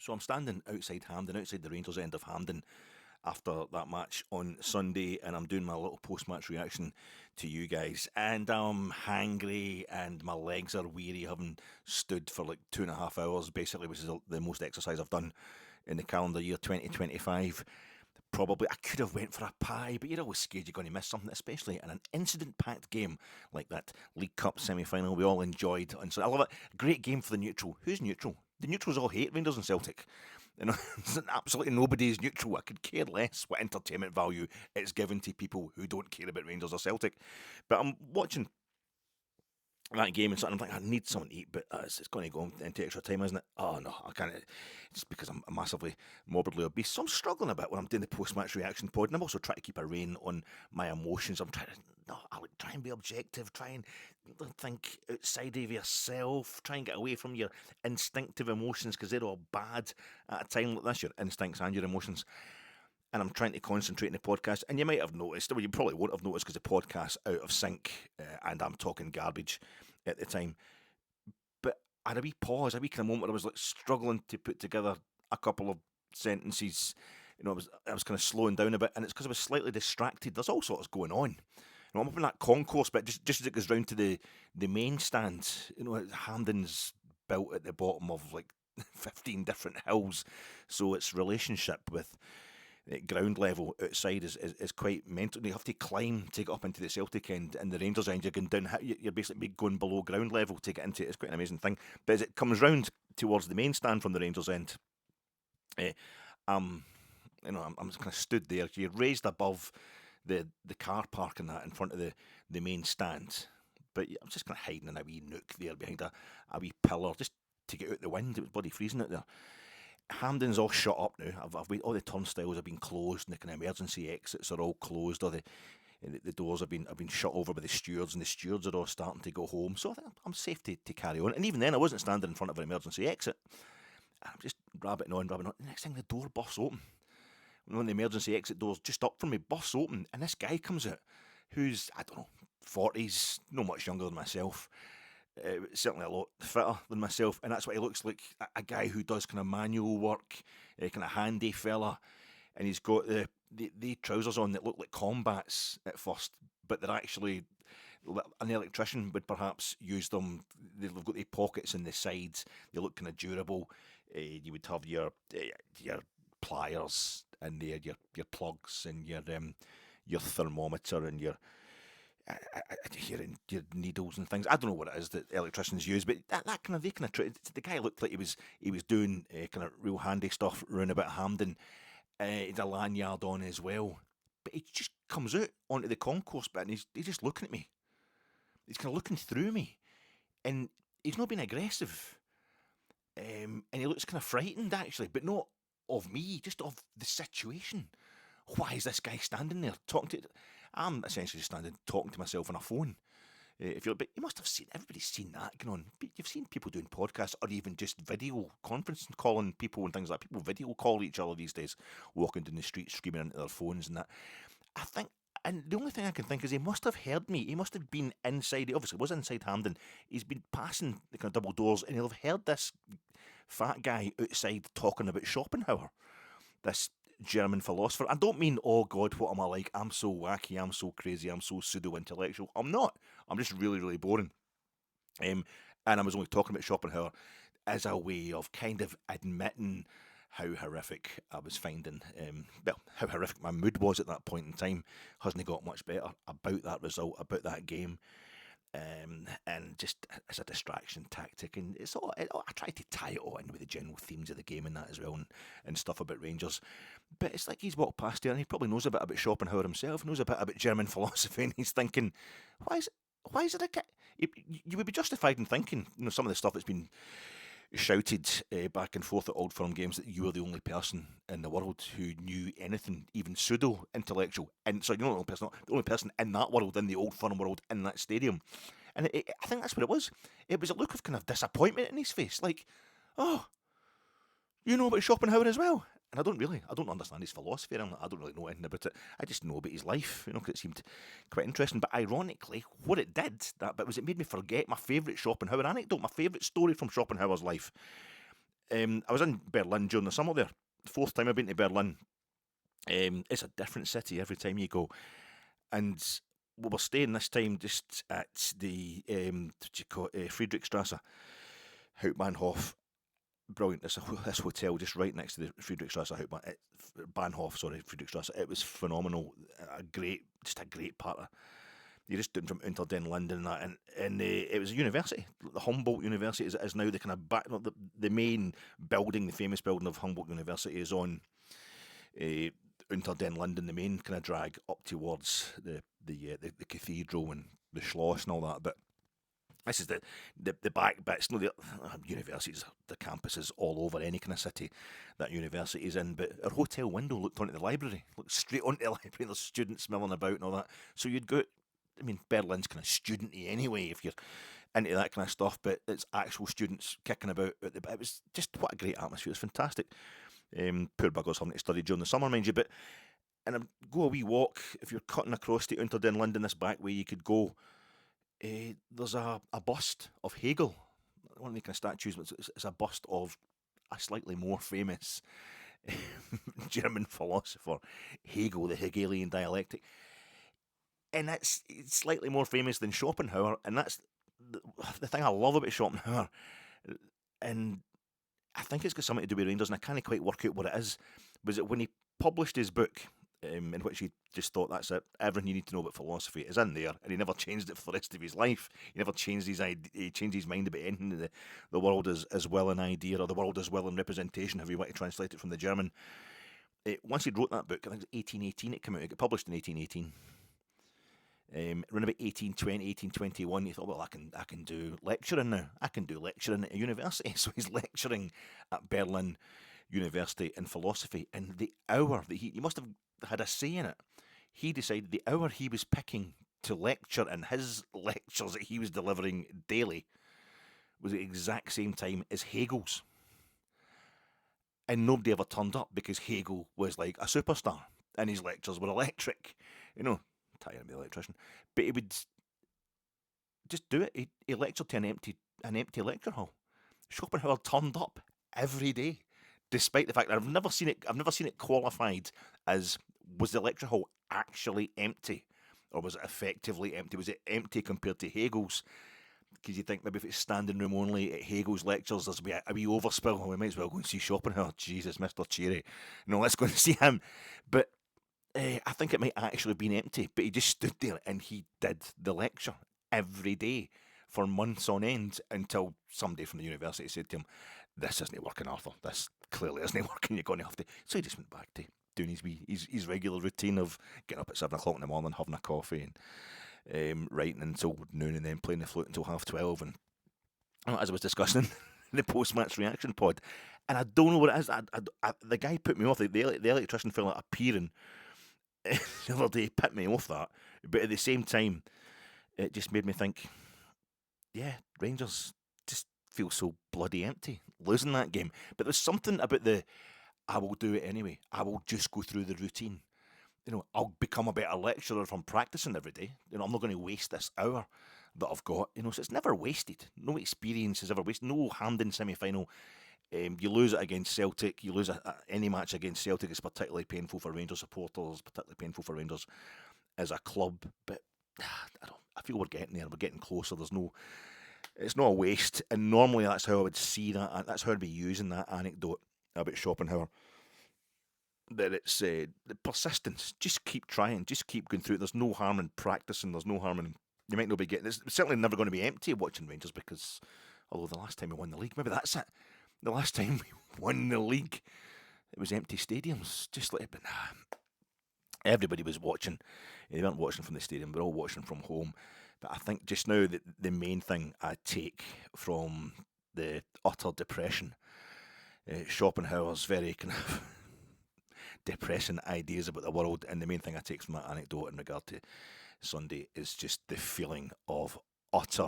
So I'm standing outside Hampden, outside the Rangers end of Hampden, after that match on Sunday, and I'm doing my little post-match reaction to you guys, and I'm hangry and my legs are weary, having stood for like 2.5 hours basically, which is the most exercise I've done in the calendar year 2025. Probably I could have went for a pie, but you're always scared you're going to miss something, especially in an incident-packed game like that League Cup semi-final we all enjoyed. And so I love it. Great game for the neutral. Who's neutral? The neutrals all hate Rangers and Celtic. You know, absolutely nobody is neutral. I could care less what entertainment value it's given to people who don't care about Rangers or Celtic. But I'm watching that game and something, I'm like, I need something to eat, but it's going to go into extra time, isn't it? Oh no, I can't. It's because I'm massively morbidly obese, so I'm struggling a bit when I'm doing the post-match reaction pod, and I'm also trying to keep a rein on my emotions. I'm trying to try and be objective, try and think outside of yourself, try and get away from your instinctive emotions because they're all bad at a time like this. Your instincts and your emotions. And I'm trying to concentrate in the podcast. And you might have noticed, well, you probably won't have noticed because the podcast's out of sync and I'm talking garbage at the time. But I had a wee pause, a wee kind of moment where I was like struggling to put together a couple of sentences. You know, I was kind of slowing down a bit, and it's because I was slightly distracted. There's all sorts going on. You know, I'm up in that concourse, but just as it goes round to the main stand, you know, Hampden's built at the bottom of like 15 different hills, so its relationship with ground level outside is quite mental. You have to climb to get up into the Celtic end, and the Rangers end you're going down. You're basically going below ground level to get into it. It's quite an amazing thing. But as it comes round towards the main stand from the Rangers end, I'm kind of stood there. You're raised above the car park and that in front of the main stand, but I'm just kind of hiding in a wee nook there behind a wee pillar just to get out the wind. It was bloody freezing out there. Hampden's all shut up now. All the turnstiles have been closed, and the kind of emergency exits are all closed. All the doors have been shut over by the stewards, and the stewards are all starting to go home. So I think I'm safe to carry on. And even then, I wasn't standing in front of an emergency exit. I'm just rabbiting on. The next thing, the door bursts open. One of the emergency exit doors just up from me bursts open, and this guy comes out, who's, I don't know, 40s, not much younger than myself. Certainly a lot fitter than myself, and that's what he looks like, a guy who does kind of manual work, kind of handy fella, and he's got the trousers on that look like combats at first, but they're actually, an electrician would perhaps use them. They've got the pockets in the sides, they look kind of durable. You would have your pliers and your plugs and your thermometer and your needles and things. I don't know what it is that electricians use, but the guy looked like he was doing kind of real handy stuff round about Hampden. He had a lanyard on as well, but he just comes out onto the concourse bit and he's just looking at me. He's kind of looking through me, and he's not being aggressive, and he looks kind of frightened actually, but not of me, just of the situation. Why is this guy standing there talking to? I'm essentially just standing talking to myself on a phone. But you must have seen, everybody's seen that going on. You've seen people doing podcasts or even just video conference calling people and things like that. People video call each other these days, walking down the street, screaming into their phones and that. I think, and the only thing I can think is he must have heard me. He must have been inside. He obviously was inside Hampden. He's been passing the kind of double doors, and he'll have heard this fat guy outside talking about Schopenhauer. This German philosopher. I don't mean, oh God, what am I like? I'm so wacky, I'm so crazy, I'm so pseudo-intellectual. I'm not. I'm just really, really boring. And I was only talking about Schopenhauer as a way of kind of admitting how horrific I was finding, how horrific my mood was at that point in time. Hasn't got much better about that result, about that game. And just as a distraction tactic, and I try to tie it all in with the general themes of the game and that as well, and stuff about Rangers. But it's like he's walked past here, and he probably knows a bit about Schopenhauer himself, knows a bit about German philosophy, and he's thinking, why is it a guy? You would be justified in thinking, some of the stuff that's been shouted back and forth at Old Firm games, that you were the only person in the world who knew anything, even pseudo-intellectual. And so you're not the only person in that world, in the Old Firm world, in that stadium. And I think that's what it was. It was a look of kind of disappointment in his face, like, oh, you know about Schopenhauer as well? And I don't understand his philosophy, and I don't really know anything about it. I just know about his life, because it seemed quite interesting. But ironically, what it did, that bit, was it made me forget my favourite Schopenhauer anecdote, my favourite story from Schopenhauer's life. I was in Berlin during the summer there. Fourth time I've been to Berlin. It's a different city every time you go. And we were staying this time just at the, what you call it, Friedrichstrasse, Hauptbahnhof. Brilliant. This hotel just right next to the Friedrichstrasse, Bahnhof, sorry, Friedrichstrasse. It was phenomenal. Just a great part of. You're just doing from Unter den Linden and that, and it was a university. The Humboldt University is now the kind of back. The main building, the famous building of Humboldt University, is on Unter den Linden, the main kind of drag up towards the cathedral and the Schloss and all that. But this is the back bits. No, the universities, the campuses all over any kind of city that university is in. But our hotel window looked onto the library, looked straight onto the library. There's students milling about and all that. So you'd go. I mean, Berlin's kind of studenty anyway, if you're into that kind of stuff, but it's actual students kicking about. It was just, what a great atmosphere. It was fantastic. Poor buggers having to study during the summer, mind you, but go a wee walk. If you're cutting across to Unter den Linden, this back way you could go, there's a bust of Hegel, one of the kind of statues, but it's a bust of a slightly more famous German philosopher, Hegel, the Hegelian dialectic. And it's slightly more famous than Schopenhauer, and that's the thing I love about Schopenhauer. And I think it's got something to do with Rangers, and I can't quite work out what it is. Was it when he published his book, in which he just thought, that's it, everything you need to know about philosophy is in there, and he never changed it for the rest of his life. He never changed he changed his mind about anything. The world as well an idea, or the world as well in representation, however you want to translate it from the German. Once he wrote that book, I think it was 1818 it came out, it got published in 1818. Around about 1820, 1821, he thought, well, I can do lecturing now. I can do lecturing at a university. So he's lecturing at Berlin University in philosophy. And the hour that he must have had a say in it, he decided the hour he was picking to lecture in his lectures that he was delivering daily was the exact same time as Hegel's. And nobody ever turned up because Hegel was like a superstar and his lectures were electric. You know, tiring of the electrician, but he would just do it. He lectured to an empty lecture hall. Schopenhauer turned up every day, despite the fact that I've never seen it qualified as, was the lecture hall actually empty, or was it effectively empty? Was it empty compared to Hegel's? Because you think maybe if it's standing room only at Hegel's lectures, there's a wee overspill. We might as well go and see Schopenhauer. Jesus, Mr. Cherry. No, let's go and see him. But I think it might actually have been empty, but he just stood there and he did the lecture every day for months on end until somebody from the university said to him, this isn't working, Arthur. This clearly isn't working. You're going to have to. So he just went back to doing his regular routine of getting up at 7 o'clock in the morning, having a coffee and writing until noon and then playing the flute until 12:30. And as I was discussing the post-match reaction pod, and I don't know what it is. The guy put me off. The electrician fella appearing the other day put me off that, but at the same time, it just made me think, yeah, Rangers just feel so bloody empty losing that game. But there's something about I will do it anyway. I will just go through the routine. You know, I'll become a better lecturer if I'm practicing every day. You know, I'm not going to waste this hour that I've got. You know, so it's never wasted. No experience is ever wasted. No Hampden semi-final. You lose it against Celtic, you lose any match against Celtic, it's particularly painful for Rangers supporters, particularly painful for Rangers as a club, but I feel we're getting there, we're getting closer. It's not a waste, and normally that's how I would see that, that's how I'd be using that anecdote about Schopenhauer, that it's the persistence, just keep trying, just keep going through it. There's no harm in practicing, there's no harm in, you might not be getting, it's certainly never going to be empty watching Rangers, because although the last time we won the league, maybe that's it. The last time we won the league, it was empty stadiums. Just like, but everybody was watching. They weren't watching from the stadium, we're all watching from home. But I think just now the main thing I take from the utter depression, Schopenhauer's very kind of depressing ideas about the world, and the main thing I take from that anecdote in regard to Sunday is just the feeling of utter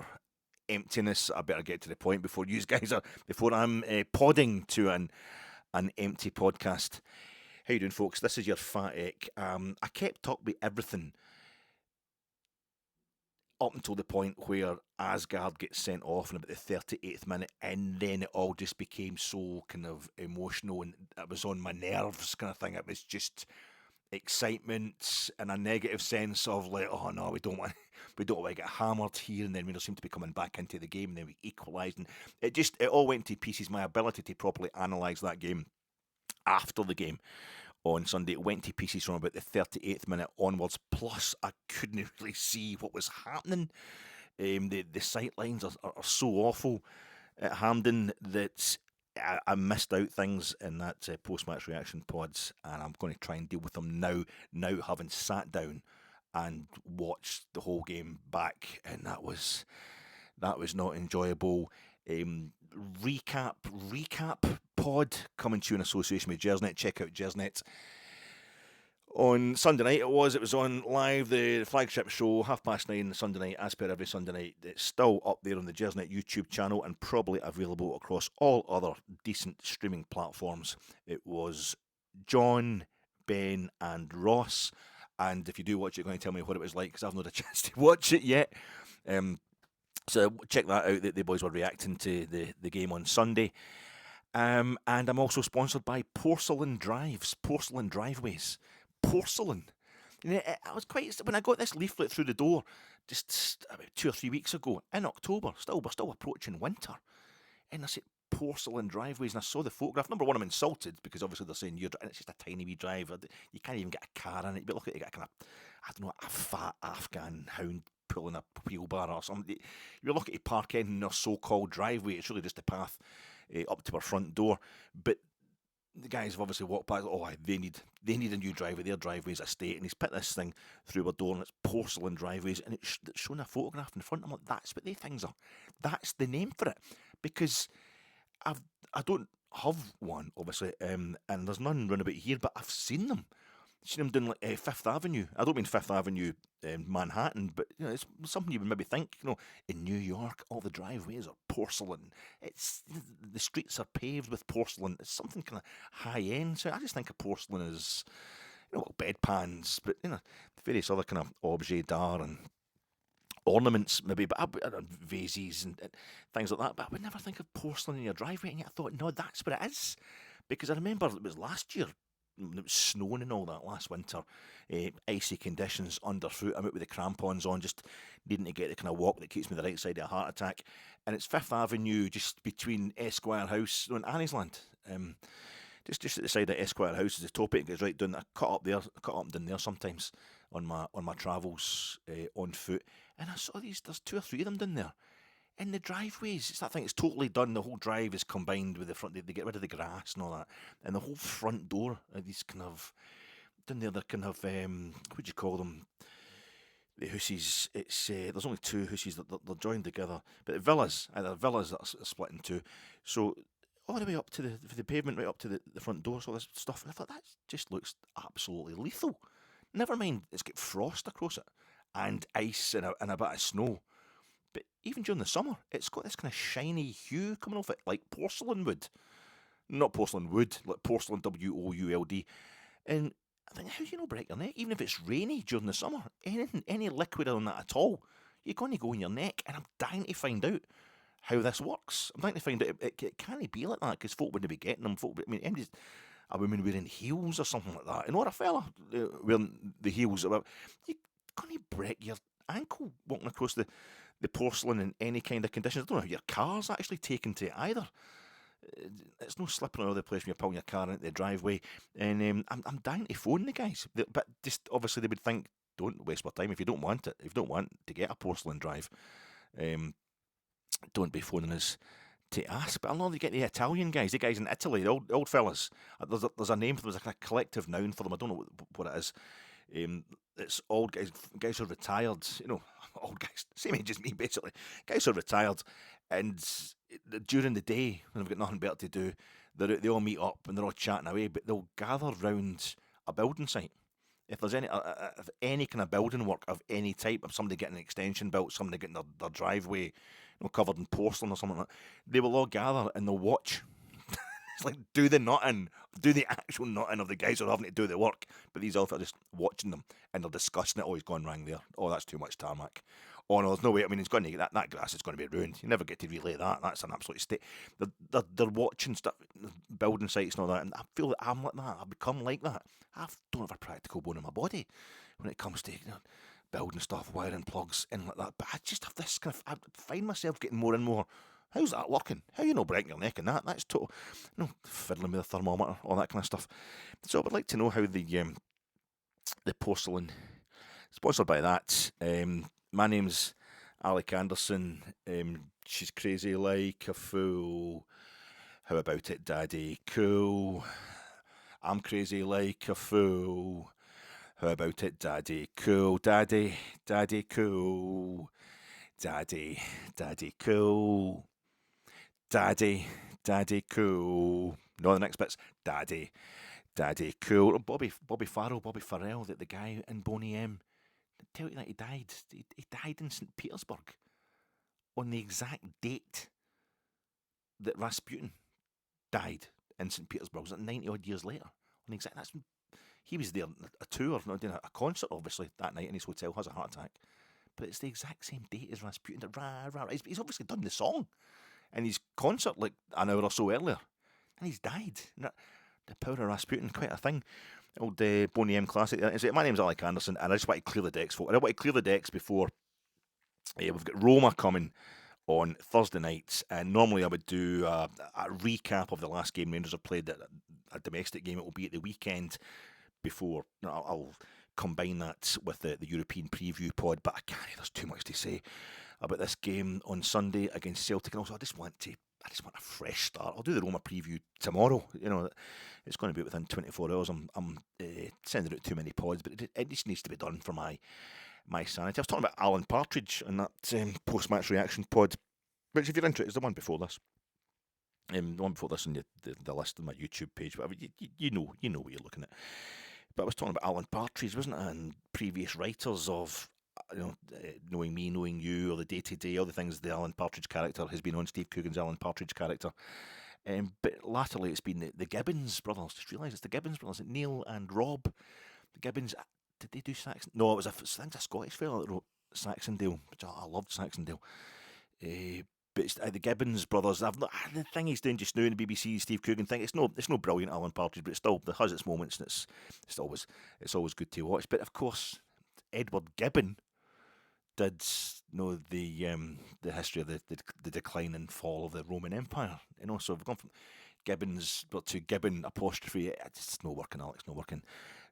emptiness. I better get to the point before I'm podding to an empty podcast. How you doing, folks? This is your Fat Ek. I kept up with everything up until the point where Asgard gets sent off in about the 38th minute, and then it all just became so kind of emotional, and it was on my nerves kind of thing. It was just excitement and a negative sense of like, oh no, we don't want to get hammered here, and then we don't seem to be coming back into the game, and then we equalised, and it all went to pieces. My ability to properly analyse that game after the game on Sunday, it went to pieces from about the 38th minute onwards. Plus, I couldn't really see what was happening. The sightlines are so awful at Hampden that I missed out things in that post-match reaction pods, and I'm going to try and deal with them now having sat down and watched the whole game back, and that was not enjoyable. Recap pod coming to you in association with Gersey. Check out Gersey. On Sunday night it was on live, the flagship show, 9:30 Sunday night, as per every Sunday night. It's still up there on the Gersey YouTube channel and probably available across all other decent streaming platforms. It was John, Ben and Ross, and if you do watch it, you're going to tell me what it was like, because I've not had a chance to watch it yet. So check that out. The boys were reacting to the game on Sunday. And I'm also sponsored by Porcelain Driveways. Porcelain. I was quite, when I got this leaflet through the door just about 2 or 3 weeks ago in October, we're still approaching winter, and I said Porcelain Driveways, and I saw the photograph. Number one, I'm insulted because obviously they're saying and it's just a tiny wee drive. You can't even get a car in it. But look at it, you got kind of, I don't know, a fat Afghan hound pulling a wheelbarrow or something. You're looking to park in their so-called driveway. It's really just a path up to our front door. But the guys have obviously walked by. Oh, they need a new driveway. Their driveway's a state, and he's put this thing through our door, and it's Porcelain Driveways, and it's showing a photograph in front. I'm like, that's what they things are. That's the name for it, because I don't have one, obviously, and there's none round about here, but I've seen them. Seen them doing like Fifth Avenue. I don't mean Fifth Avenue, Manhattan, but it's something you would maybe think. In New York, all the driveways are porcelain. The streets are paved with porcelain. It's something kind of high end. So I just think of porcelain as bedpans, but various other kind of objet d'art and ornaments maybe, but vases and things like that. But I would never think of porcelain in your driveway. And yet I thought, no, that's what it is, because I remember it was last year. It was snowing and all that last winter, icy conditions underfoot. I'm out with the crampons on, just needing to get the kind of walk that keeps me the right side of a heart attack. And it's Fifth Avenue, just between Esquire House and Anniesland. Just at the side of Esquire House is the top. It goes right down. I cut up and down there sometimes on my travels on foot. And I saw these. There's 2 or 3 of them down there. In the driveways, it's that thing. It's totally done. The whole drive is combined with the front. They get rid of the grass and all that, and the whole front door are these kind of down there. They're kind of what do you call them? The hussies. It's there's only 2 hussies that they're joined together, but the villas, that are split in 2. So all the way up to the pavement, right up to the front door. So all this stuff, and I thought that just looks absolutely lethal. Never mind, it's got frost across it and ice and a bit of snow. But even during the summer, it's got this kind of shiny hue coming off it, like porcelain wood. Not porcelain wood, like porcelain, WOULD. And I think, how do you not break your neck? Even if it's rainy during the summer, any liquid on that at all, you're going to go in your neck. And I'm dying to find out how this works. I'm dying to find out it can't be like that, because folk wouldn't be getting them. A woman wearing heels or something like that. And or a fella wearing the heels, you're going to break your ankle walking across the porcelain in any kind of conditions. I don't know how your car's actually taken to it either. It's no slipping all over the place when you're pulling your car into the driveway. And I'm dying to phone the guys. But just obviously they would think, don't waste my time if you don't want it. If you don't want to get a porcelain drive, don't be phoning us to ask. But I know you get the Italian guys, the guys in Italy, the old fellas. There's a name for them, there's a kind of collective noun for them. I don't know what it is. It's old guys who are retired, old guys, same age as me basically. Guys who are retired, and during the day when they've got nothing better to do, they all meet up and they're all chatting away. But they'll gather round a building site. If there's any kind of building work of any type, of somebody getting an extension built, somebody getting their driveway covered in porcelain or something like that, they will all gather and they'll watch. It's like, do the nutting, do the actual nutting of the guys who are having to do the work. But these outfits are just watching them and they're discussing it. Oh, he's gone wrong there. Oh, that's too much tarmac. Oh no, there's no way. I mean, it's going to get that grass is going to be ruined. You never get to relay that. That's an absolute state. They're watching stuff, building sites and all that, and I feel that I'm like that. I've become like that. I don't have a practical bone in my body when it comes to building stuff, wiring plugs in like that. But I just have this kind of. I find myself getting more and more. How's that working? How you breaking your neck and that? That's total. Fiddling with the thermometer, all that kind of stuff. So I would like to know how the porcelain, sponsored by that. My name's Alec Anderson. She's crazy like a fool. How about it, Daddy? Cool. I'm crazy like a fool. How about it, Daddy? Cool. Daddy cool. Daddy cool. Daddy cool. No, the next bit's Daddy cool. Bobby Farrell, the guy in Boney M. Tell you that he died. He died in St. Petersburg on the exact date that Rasputin died in St. Petersburg. Was it 90 odd years later? On the exact, he was there a tour, not doing a concert, obviously, that night in his hotel, has a heart attack. But it's the exact same date as Rasputin. He's obviously done the song in his concert like an hour or so earlier, and he's died. The power of Rasputin, quite a thing. Old Boney M classic. My name's Alec Anderson, and I just want to clear the decks, folks. I want to clear the decks before we've got Roma coming on Thursday nights, and normally I would do a recap of the last game Rangers have played, a domestic game. It will be at the weekend before. I'll combine that with the European preview pod, but there's too much to say about this game on Sunday against Celtic, and also I just want a fresh start. I'll do the Roma preview tomorrow. It's going to be within 24 hours. I'm sending out too many pods, but it just needs to be done for my sanity. I was talking about Alan Partridge in that post-match reaction pod, which if you're interested, is the one before this. The one before this on the list on my YouTube page, whatever, you know what you're looking at. But I was talking about Alan Partridge, wasn't it, and previous writers of Knowing Me, Knowing You, or the day-to-day, all the things the Alan Partridge character has been on, Steve Coogan's Alan Partridge character. But latterly it's been the Gibbons brothers. Just realised it's the Gibbons brothers, Neil and Rob. The Gibbons, did they do Saxon? No, it was a Scottish fellow that wrote Saxondale, which I loved Saxondale. But it's the Gibbons brothers. The thing he's doing just now in the BBC Steve Coogan thing. It's no brilliant Alan Partridge, but it has its moments, and it's always good to watch. But of course, Edward Gibbon did know the history of the decline and fall of the Roman Empire. So we've gone from Gibbons to Gibbon apostrophe. It's not working, Alex. Not working.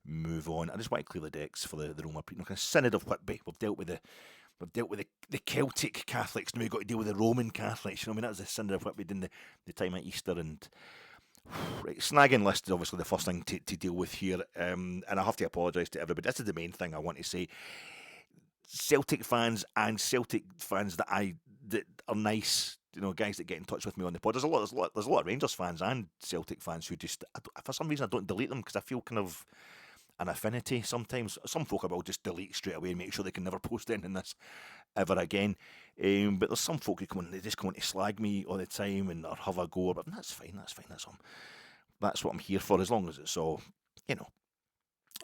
Move on. I just want to clear the decks for the Roma. Kind of Synod of Whitby. We've dealt with the Celtic Catholics. Now we've got to deal with the Roman Catholics. That was the Synod of Whitby during the time of Easter. And right, snagging list is obviously the first thing to deal with here. And I have to apologise to everybody. This is the main thing I want to say. Celtic fans and Celtic fans that are nice, guys that get in touch with me on the pod. There's a lot of Rangers fans and Celtic fans who just, for some reason, I don't delete them because I feel kind of an affinity sometimes. Some folk I will just delete straight away and make sure they can never post anything this ever again. But there's some folk who they just come on to slag me all the time and or have a go. But that's fine. That's what I'm here for. As long as it's all,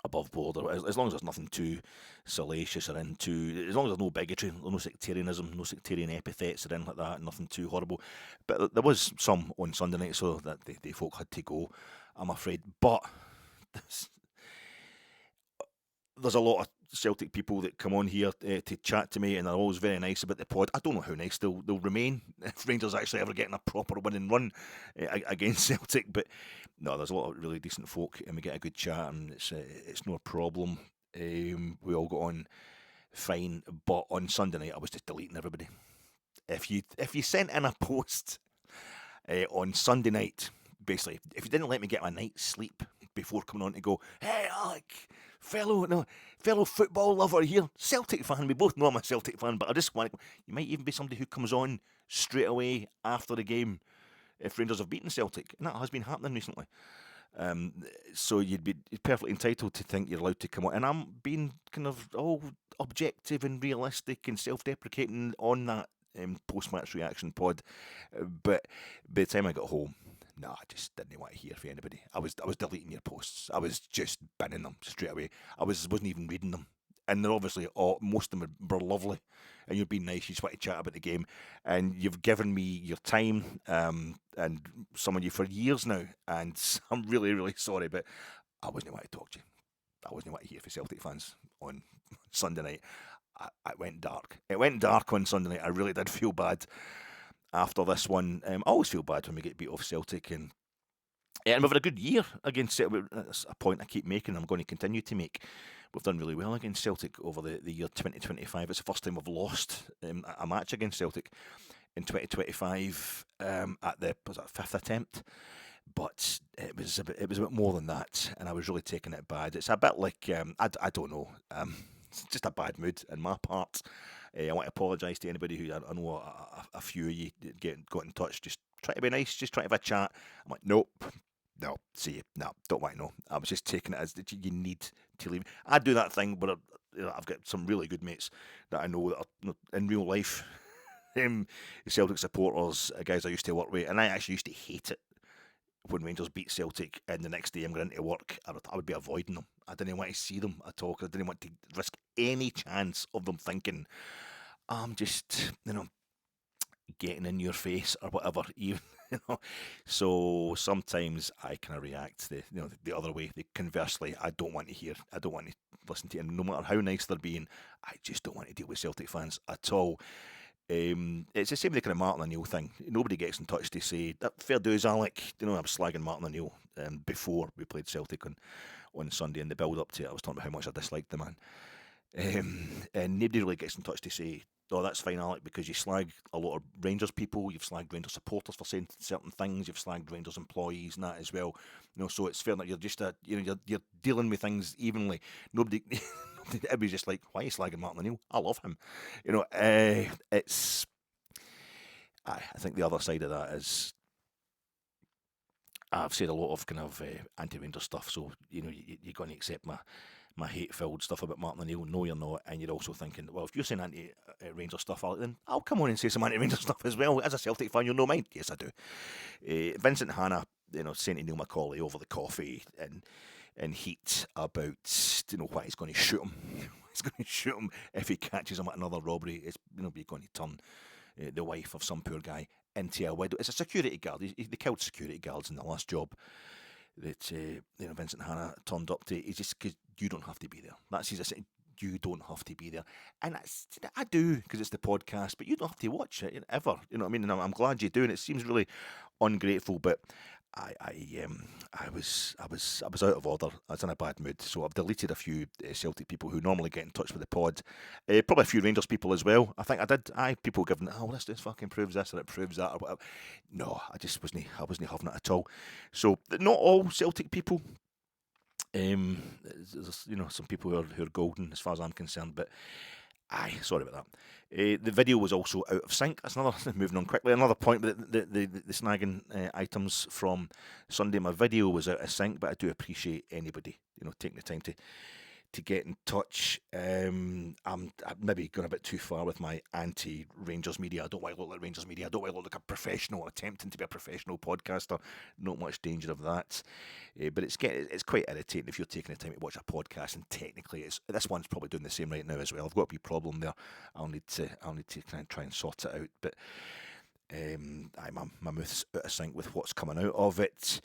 above board, or as long as there's nothing too salacious or as long as there's no bigotry, no sectarianism, no sectarian epithets or anything like that, nothing too horrible. But there was some on Sunday night, so that the folk had to go, I'm afraid. But there's a lot of Celtic people that come on here to chat to me, and they're always very nice about the pod. I don't know how nice they'll remain if Rangers actually ever getting a proper winning run against Celtic. But no, there's a lot of really decent folk, and we get a good chat, and it's no problem. We all got on fine, but on Sunday night I was just deleting everybody. If you sent in a post on Sunday night, basically, if you didn't let me get my night's sleep before coming on to go, hey Alec, fellow football lover here, Celtic fan. We both know I'm a Celtic fan, but I just want you might even be somebody who comes on straight away after the game if Rangers have beaten Celtic, and that has been happening recently. So you'd be perfectly entitled to think you're allowed to come on, and I'm being kind of all objective and realistic and self-deprecating on that post-match reaction pod. But by the time I got home, No, I just didn't want to hear from anybody. I was deleting your posts. I was just binning them straight away. wasn't even reading them. And they're obviously most of them were lovely, and you're being nice. You just want to chat about the game, and you've given me your time, and some of you for years now. And I'm really, really sorry, but I wasn't want to talk to you. I wasn't want to hear from Celtic fans on Sunday night. It went dark. It went dark on Sunday night. I really did feel bad after this one. I always feel bad when we get beat off Celtic, and we've had a good year against Celtic. That's a point I keep making. I'm going to continue to make. We've done really well against Celtic over the year 2025. It's the first time we've lost a match against Celtic in 2025 at the fifth attempt. But it was a bit more than that, and I was really taking it bad. It's a bit like I don't know. It's just a bad mood on my part. I want to apologise to anybody who I know a few of you got in touch. Just try to be nice, just try to have a chat. I'm like, nope, no, see you, no, don't want to know. I was just taking it as that you need to leave. I do that thing, but I've got some really good mates that I know that are in real life. Celtic supporters, guys I used to work with, and I actually used to hate it when Rangers beat Celtic, and the next day I'm going into work, I would be avoiding them. I didn't want to see them at all, 'cause I didn't want to risk any chance of them thinking I'm just, getting in your face or whatever. Even, So sometimes I kind of react the other way. Conversely, I don't want to listen to them, no matter how nice they're being. I just don't want to deal with Celtic fans at all. It's the same with the kind of Martin O'Neill thing. Nobody gets in touch to say that fair dues, Alec. I was slagging Martin O'Neill before we played Celtic on Sunday in the build up to it. I was talking about how much I disliked the man, and nobody really gets in touch to say, "Oh, that's fine, Alec," because you slag a lot of Rangers people. You've slagged Rangers supporters for saying certain things. You've slagged Rangers employees and that as well. So it's fair that you're just you're dealing with things evenly. Nobody. Everybody's just like, why are you slagging Martin O'Neill? I love him. It's. I think the other side of that is I've said a lot of kind of anti-Ranger stuff, so you're going to accept my hate-filled stuff about Martin O'Neill. No, you're not, and you're also thinking, well, if you're saying anti-Ranger stuff, then I'll come on and say some anti-Ranger stuff as well. As a Celtic fan, you'll know mine. Yes, I do. Vincent Hanna, saying to Neil McCauley over the coffee and heat about why he's going to shoot him. He's going to shoot him if he catches him at another robbery. It's you're going to turn the wife of some poor guy into a widow. It's a security guard. They killed security guards in the last job that Vincent Hanna turned up to. It's just because you don't have to be there. That's his. You don't have to be there, and I do because it's the podcast. But you don't have to watch it ever. You know what I mean? And I'm glad you do. And it seems really ungrateful, but I was out of order. I was in a bad mood, so I've deleted a few Celtic people who normally get in touch with the pod. Probably a few Rangers people as well. I think I did. People giving, this fucking proves this or it proves that or whatever. No, I wasn't having it at all. So not all Celtic people. There's, some people who are golden as far as I'm concerned, but sorry about that. The video was also out of sync. That's another moving on quickly. Another point with the snagging items from Sunday. My video was out of sync, but I do appreciate anybody taking the time to get in touch. I'm maybe going a bit too far with my anti-Rangers media. I don't want to look like Rangers media. I don't want to look like a professional attempting to be a professional podcaster. Not much danger of that. But it's quite irritating if you're taking the time to watch a podcast and technically this one's probably doing the same right now as well. I've got a wee problem there. I'll need to kind of try and sort it out. But my mouth's out of sync with what's coming out of it.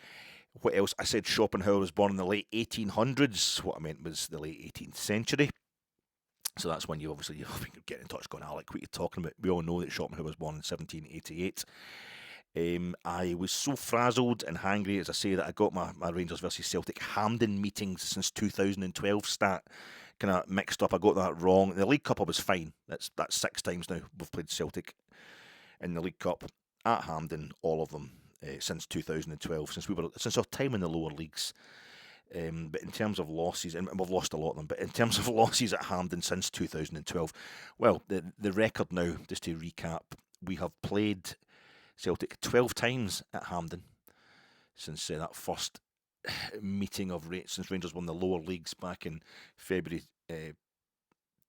What else? I said Schopenhauer was born in the late 1800s. What I meant was the late 18th century. So that's when you get in touch going, Alec, what are you talking about? We all know that Schopenhauer was born in 1788. I was so frazzled and hangry, as I say, that I got my Rangers versus Celtic Hampden meetings since 2012 stat kind of mixed up. I got that wrong. The League Cup I was fine. That's 6 times now we've played Celtic in the League Cup at Hampden, all of them. Since 2012, since our time in the lower leagues. But in terms of losses, and we've lost a lot of them, but in terms of losses at Hampden since 2012, well, the record now, just to recap, we have played Celtic 12 times at Hampden since that first meeting since Rangers won the lower leagues back in February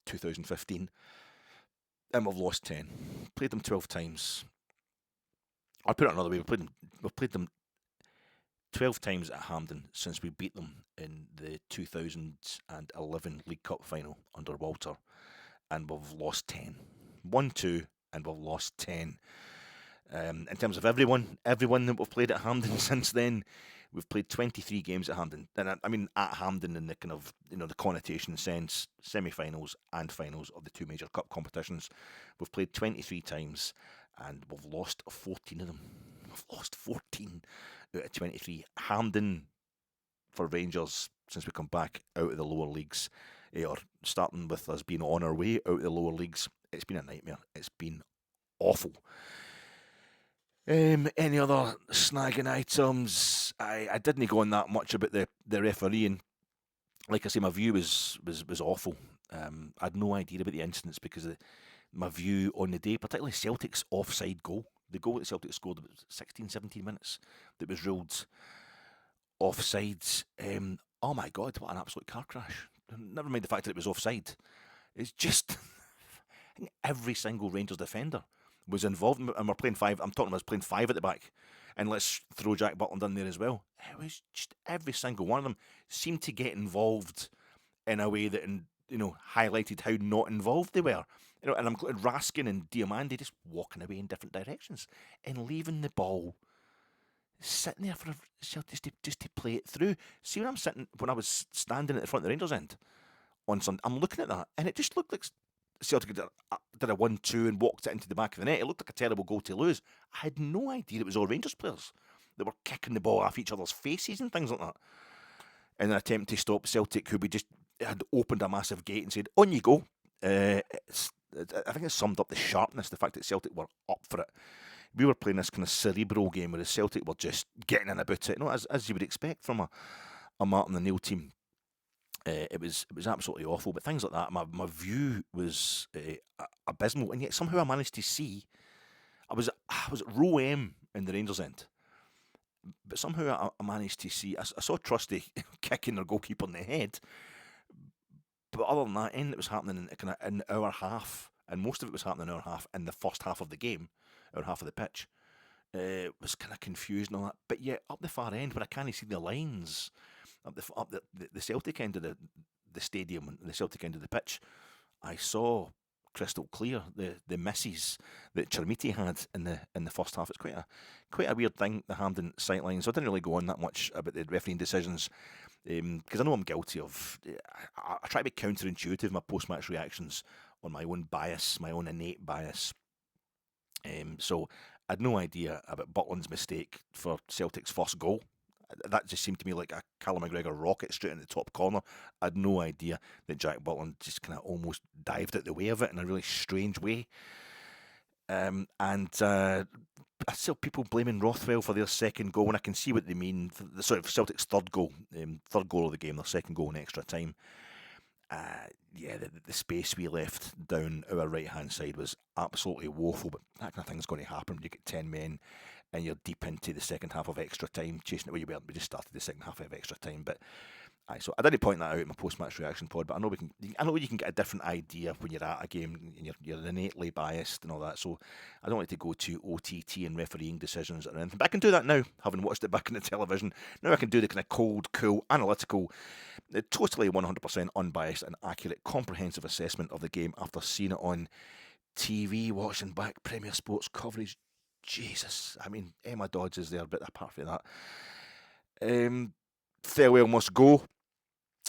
2015, and we've lost 10. Played them 12 times. I'll put it another way. We've played them 12 times at Hampden since we beat them in the 2011 League Cup final under Walter, and we've lost 10. 1-2, and we've lost 10. In terms of everyone that we've played at Hampden since then, we've played 23 games at Hampden. And I mean at Hampden in the kind of, the connotation sense, semi-finals and finals of the two major cup competitions. We've played 23 times and we've lost 14 of them. We've lost 14 out of 23. Hampden for Rangers, since we come back out of the lower leagues, or starting with us being on our way out of the lower leagues, it's been a nightmare. It's been awful. Any other snagging items? I didn't go on that much about the refereeing. Like I say, my view was awful. I had no idea about the incidents because my view on the day, particularly Celtic's offside goal, the goal that Celtic scored about 16, 17 minutes, that was ruled offside. Oh my God, what an absolute car crash. Never mind the fact that it was offside. It's just, I think every single Rangers defender was involved, and we're playing five. I'm talking about playing five at the back, and let's throw Jack Butland in there as well. It was just every single one of them seemed to get involved in a way that, highlighted how not involved they were. And I'm Raskin and Diamandi just walking away in different directions and leaving the ball sitting there for just to play it through. See, when I was standing at the front of the Rangers end on Sunday, I'm looking at that, and it just looked like Celtic did a 1-2 and walked it into the back of the net. It looked like a terrible goal to lose. I had no idea it was all Rangers players that were kicking the ball off each other's faces and things like that in an attempt to stop Celtic, who we just had opened a massive gate and said, on you go. I think it summed up the sharpness, the fact that Celtic were up for it. We were playing this kind of cerebral game where the Celtic were just getting in about it, as you would expect from a Martin O'Neill team. It was absolutely awful, but things like that, my view was abysmal, and yet somehow I managed to see. I was at row M in the Rangers end, but somehow I managed to see. I saw Trusty kicking their goalkeeper in the head, but other than that, anything that was happening in our half, and most of it was happening in our half in the first half of the game, our half of the pitch, was kind of confused and all that. But yet up the far end, where I can't see the lines, up the Celtic end of the stadium and the Celtic end of the pitch, I saw crystal clear the misses that Chermiti had in the first half. It's quite a weird thing, the Hampden sightlines. So I didn't really go on that much about the refereeing decisions, because I know I'm guilty of. I try to be counterintuitive in my post-match reactions on my own bias, my own innate bias. So I had no idea about Butland's mistake for Celtic's first goal. That just seemed to me like a Callum McGregor rocket straight in the top corner. I had no idea that Jack Butland just kind of almost dived out the way of it in a really strange way. And I saw people blaming Rothwell for their second goal, and I can see what they mean. Celtic's third goal of the game, their second goal in extra time. The space we left down our right-hand side was absolutely woeful, but that kind of thing's going to happen when you get 10 men and you're deep into the second half of extra time, chasing it where you weren't. We just started the second half of extra time, but so I didn't point that out in my post-match reaction pod, but I know you can get a different idea when you're at a game and you're innately biased and all that. So I don't like to go to OTT and refereeing decisions or anything, but I can do that now, having watched it back on the television. Now I can do the kind of cold, cool, analytical, totally 100% unbiased and accurate, comprehensive assessment of the game after seeing it on TV, watching back Premier Sports coverage. Jesus, I mean, Emma Dodds is there, but apart from that, farewell must go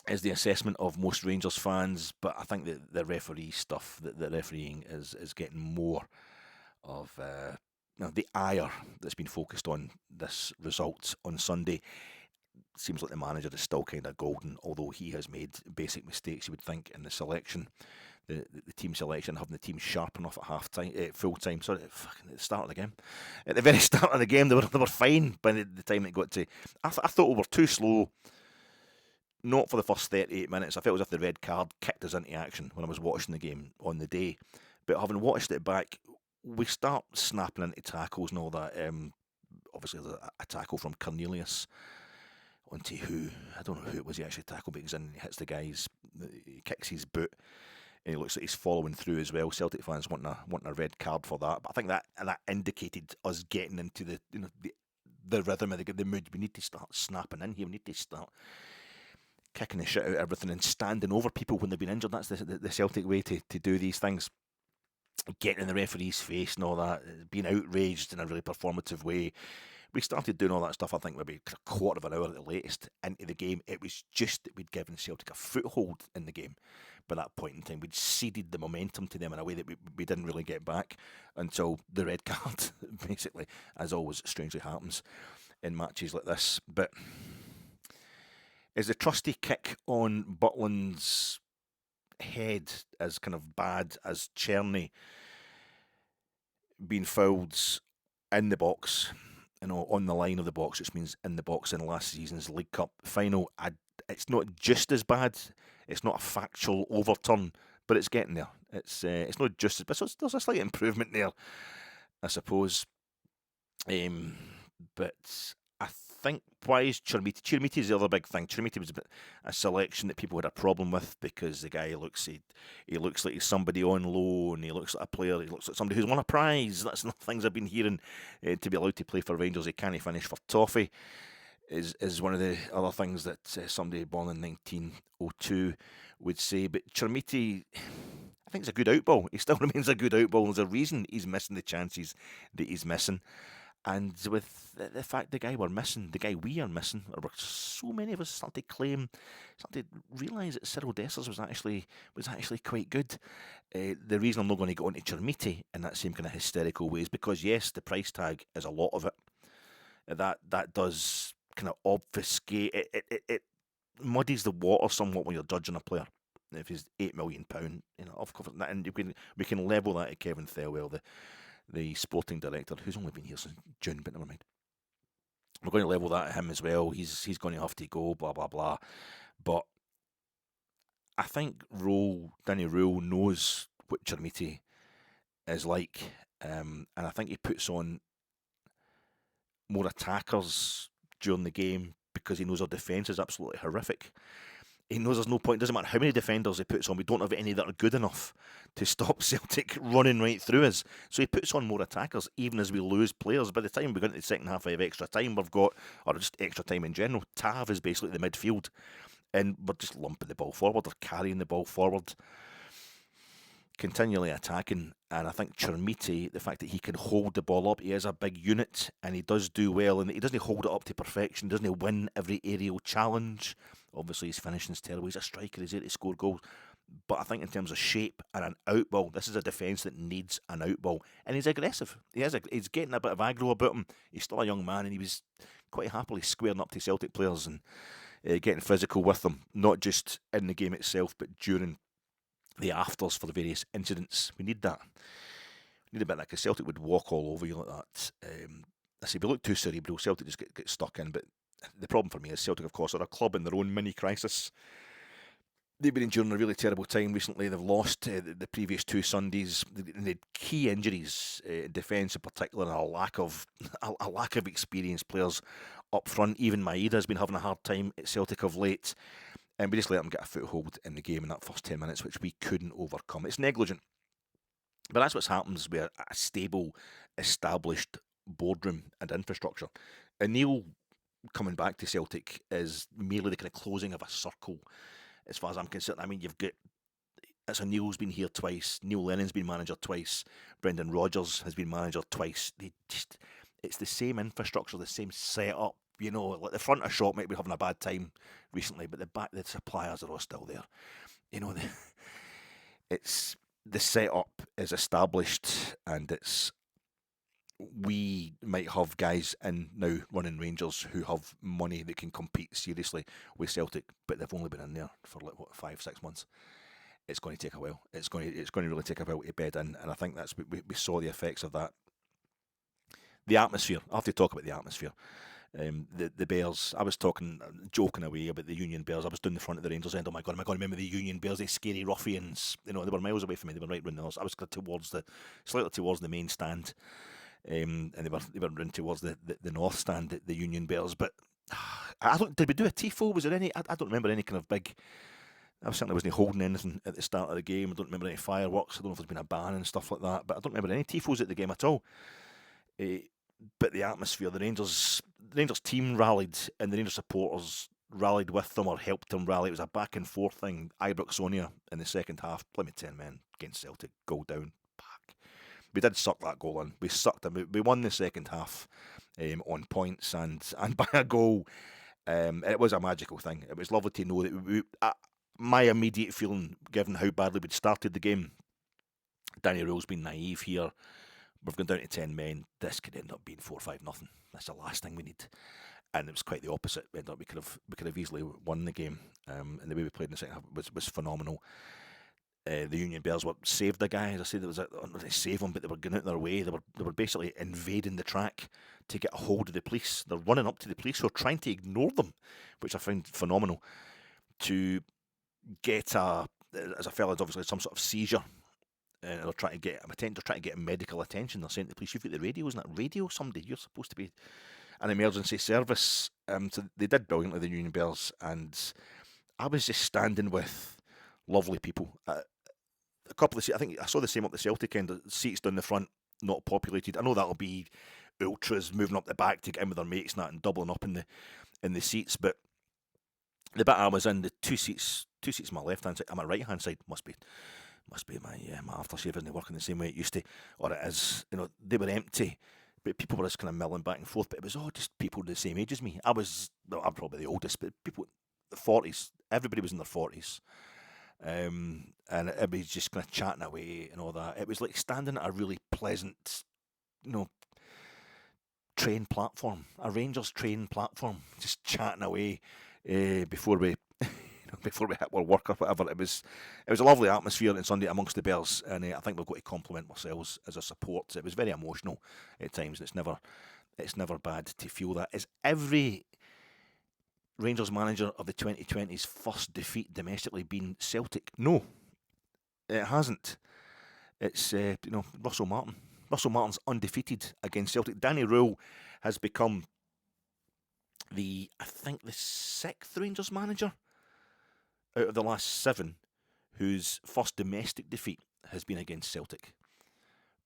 is the assessment of most Rangers fans, but I think that the referee stuff, the refereeing is getting more of the ire that's been focused on this result on Sunday. Seems like the manager is still kind of golden, although he has made basic mistakes, you would think, in the selection. The team selection, having the team sharp enough at half time, full time. Sorry, at the start of the game. At the very start of the game, they were fine by the time it got to. I thought we were too slow. Not for the first 38 minutes. I felt as if the red card kicked us into action when I was watching the game on the day. But having watched it back, we start snapping into tackles and all that. Obviously, there's a tackle from Cornelius onto who? I don't know who it was he actually tackled, but he hits the guy's, he kicks his boot, and he looks like he's following through as well. Celtic fans wanting a red card for that, but I think that indicated us getting into the the rhythm of the mood. We need to start snapping in here. We need to start kicking the shit out of everything and standing over people when they've been injured. That's the Celtic way to do these things. Getting in the referee's face and all that, being outraged in a really performative way. We started doing all that stuff, I think, maybe a quarter of an hour at the latest into the game. It was just that we'd given Celtic a foothold in the game by that point in time. We'd ceded the momentum to them in a way that we didn't really get back until the red card, basically, as always strangely happens in matches like this. But is the Trusty kick on Butland's head as kind of bad as Chermiti being fouled in the box, on the line of the box, which means in the box in last season's League Cup final? It's not just as bad. It's not a factual overturn, but it's getting there. It's not just as bad. So there's a slight improvement there, I suppose. But I think, why is Chermiti? Chermiti is the other big thing. Chermiti was a selection that people had a problem with because the guy looks like he's somebody on loan. He looks like a player. He looks like somebody who's won a prize. That's the things I've been hearing. To be allowed to play for Rangers, he can't finish for Toffee. Is one of the other things that somebody born in 1902 would say. But Chermiti, I think, is a good outball. He still remains a good outball. There's a reason he's missing the chances that he's missing. And with the fact the guy we are missing, or so many of us started to realise that Cyril Dessers was actually quite good. The reason I'm not going to go into Chermiti in that same kind of hysterical way is because, yes, the price tag is a lot of it. That does kind of obfuscate it muddies the water somewhat when you're judging a player. If he's £8 million, of course, and we can level that at Kevin Thelwell, the sporting director, who's only been here since June, but never mind. We're going to level that at him as well. He's going to have to go, blah, blah, blah. But I think Danny Röhl knows what Chermiti is like. And I think he puts on more attackers during the game because he knows our defence is absolutely horrific. He knows there's no point. It doesn't matter how many defenders he puts on. We don't have any that are good enough to stop Celtic running right through us. So he puts on more attackers, even as we lose players. By the time we go into the second half of extra time, we've got, or just extra time in general, Tav is basically the midfield. And we're just lumping the ball forward, or carrying the ball forward, continually attacking. And I think Chermiti, the fact that he can hold the ball up, he is a big unit, and he does do well. And he doesn't hold it up to perfection, doesn't he win every aerial challenge. Obviously, his finishing's terrible. He's a striker. He's there to score goals. But I think in terms of shape and an outball, this is a defence that needs an outball. And he's aggressive. He's getting a bit of aggro about him. He's still a young man, and he was quite happily squaring up to Celtic players and getting physical with them, not just in the game itself, but during the afters for the various incidents. We need that. We need a bit of that, because Celtic would walk all over you like that. I say, if you look too cerebral, Celtic just get stuck in. But the problem for me is Celtic, of course, are a club in their own mini-crisis. They've been enduring a really terrible time recently. They've lost the previous two Sundays. They had key injuries, defence in particular, and a lack of experienced players up front. Even Maeda's been having a hard time at Celtic of late. And we just let them get a foothold in the game in that first 10 minutes, which we couldn't overcome. It's negligent. But that's what happens with a stable, established boardroom and infrastructure. And Neil coming back to Celtic is merely the kind of closing of a circle, as far as I'm concerned. I mean, Neil's been here twice, Neil Lennon's been manager twice, Brendan Rodgers has been manager twice. It's the same infrastructure, the same setup. You know, like the front of shop might be having a bad time recently, but the suppliers are all still there. You know, the setup is established, and we might have guys in now running Rangers who have money that can compete seriously with Celtic, but they've only been in there for 5-6 months. It's going to take a while. It's going to really take a while to bed in, and I think that's we saw the effects of that. The atmosphere. I have to talk about the atmosphere. The Bears. I was joking away about the Union Bears. I was down the front of the Rangers end. Oh my God, am I going to remember the Union Bears? They scary ruffians. You know, they were miles away from me. They were right round the house. I was slightly towards the main stand. And they were running towards the north stand, the Union Bears. But did we do a tifo? Was there any? I don't remember any kind of big. I certainly wasn't holding anything at the start of the game. I don't remember any fireworks. I don't know if there's been a ban and stuff like that. But I don't remember any tifos at the game at all. But the atmosphere, the Rangers, Rangers team rallied and the Rangers supporters rallied with them or helped them rally. It was a back and forth thing. Ibrox-Sonia in the second half, Plymouth 10 men against Celtic, goal down, back. We did suck that goal in. We sucked them. We won the second half on points and by a goal. It was a magical thing. It was lovely to know that my immediate feeling, given how badly we'd started the game, Danny Röhl's been naive here. We've gone down to 10 men. This could end up being 4-5-0. That's the last thing we need. And it was quite the opposite. We could have easily won the game. And the way we played in the second half was phenomenal. The Union Bears were saved the guy. As I said, they saved them, but they were going out their way. They were basically invading the track to get a hold of the police. They're running up to the police who are trying to ignore them, which I find phenomenal. To get as a fellow, obviously some sort of seizure. They're trying to get medical attention. They're saying to the police, "You've got the radio, isn't that radio? Somebody, you're supposed to be an emergency service." So they did brilliantly, the Union Bears, and I was just standing with lovely people. A couple of seats, I think I saw the same up the Celtic end. Seats down the front, not populated. I know that'll be ultras moving up the back to get in with their mates and that, and doubling up in the seats. But the bit I was in, the two seats on my left hand side, on my right hand side must be my aftershave isn't working the same way it used to, or it is. They were empty, but people were just kind of milling back and forth. But it was all just people the same age as me. I'm probably the oldest, but people the 40s. Everybody was in their 40s. And everybody's just kind of chatting away and all that. It was like standing at a really pleasant, train platform, a Rangers train platform, just chatting away before we hit our work or whatever. It was a lovely atmosphere on Sunday amongst the Bears, and I think we've got to compliment ourselves as a support. It was very emotional at times, and it's never bad to feel that. Is every Rangers manager of the 2020s first defeat domestically been Celtic? No, it hasn't. It's Russell Martin. Russell Martin's undefeated against Celtic. Danny Röhl has become the sixth Rangers manager out of the last 7 whose first domestic defeat has been against Celtic.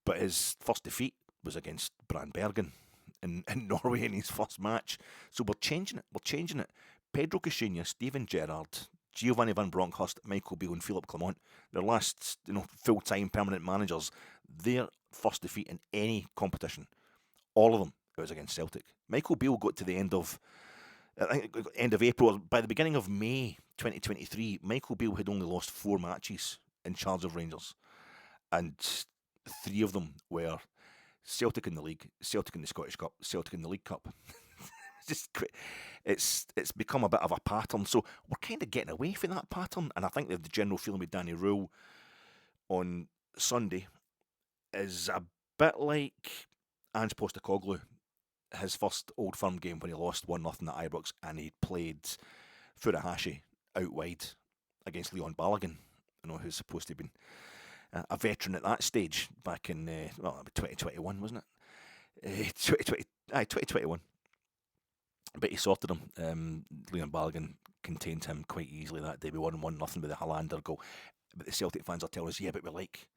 But his first defeat was against Brandbergen in Norway in his first match. So we're changing it. Pedro Caixinha, Steven Gerrard, Giovanni Van Bronckhorst, Michael Beale and Philippe Clement, their last full-time permanent managers, their first defeat in any competition, all of them, it was against Celtic. Michael Beale got to the end of April, by the beginning of May 2023, Michael Beale had only lost 4 matches in charge of Rangers, and 3 of them were Celtic in the league, Celtic in the Scottish Cup, Celtic in the League Cup. It's become a bit of a pattern, so we're kind of getting away from that pattern, and I think the general feeling with Danny Röhl on Sunday is a bit like Ange Postecoglou, his first Old Firm game when he lost 1-0 at Ibrox, and he played Furuhashi out wide against Leon Balogun, who's supposed to have been a veteran at that stage back in 2021, wasn't it? 2021. But he sorted him. Leon Balogun contained him quite easily that day. We won 1-0 with the Hollander goal. But the Celtic fans are telling us, yeah, but we like...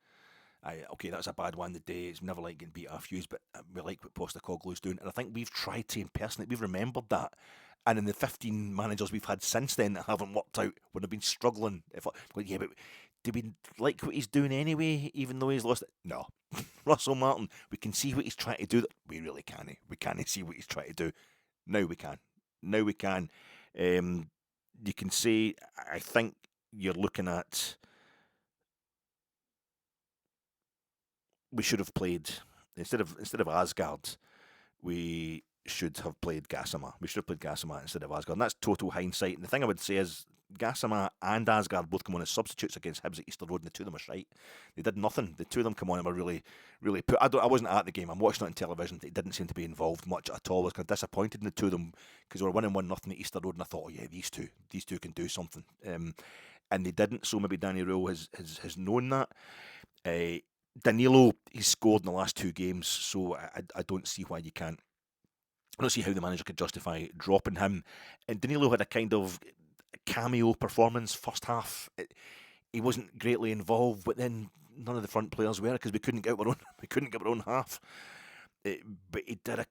okay, that's a bad one the day. It's never like getting beat off Hughes, but we like what Postecoglou's doing. And I think we've tried to impersonate, we've remembered that. And in the 15 managers we've had since then that haven't worked out, when they've been struggling, yeah, but do we like what he's doing anyway, even though he's lost it? No. Russell Martin, we can see what he's trying to do. We really can't. We can't see what he's trying to do. Now we can. You can say, I think you're looking at... We should have played, instead of Asgard, we should have played Gassama. We should have played Gassama instead of Asgard. And that's total hindsight. And the thing I would say is Gassama and Asgard both come on as substitutes against Hibs at Easter Road, and the two of them were shite. They did nothing. The two of them come on and were really, really put. I wasn't at the game. I'm watching it on television. They didn't seem to be involved much at all. I was kind of disappointed in the two of them because they were winning 1-0 at Easter Road, and I thought, oh yeah, these two can do something. And they didn't. So maybe Danny Röhl has known that. Danilo, he's scored in the last 2 games, so I don't see why you can't. I don't see how the manager could justify dropping him. And Danilo had a kind of cameo performance first half. He wasn't greatly involved, but then none of the front players were because we couldn't get our own half. but he did a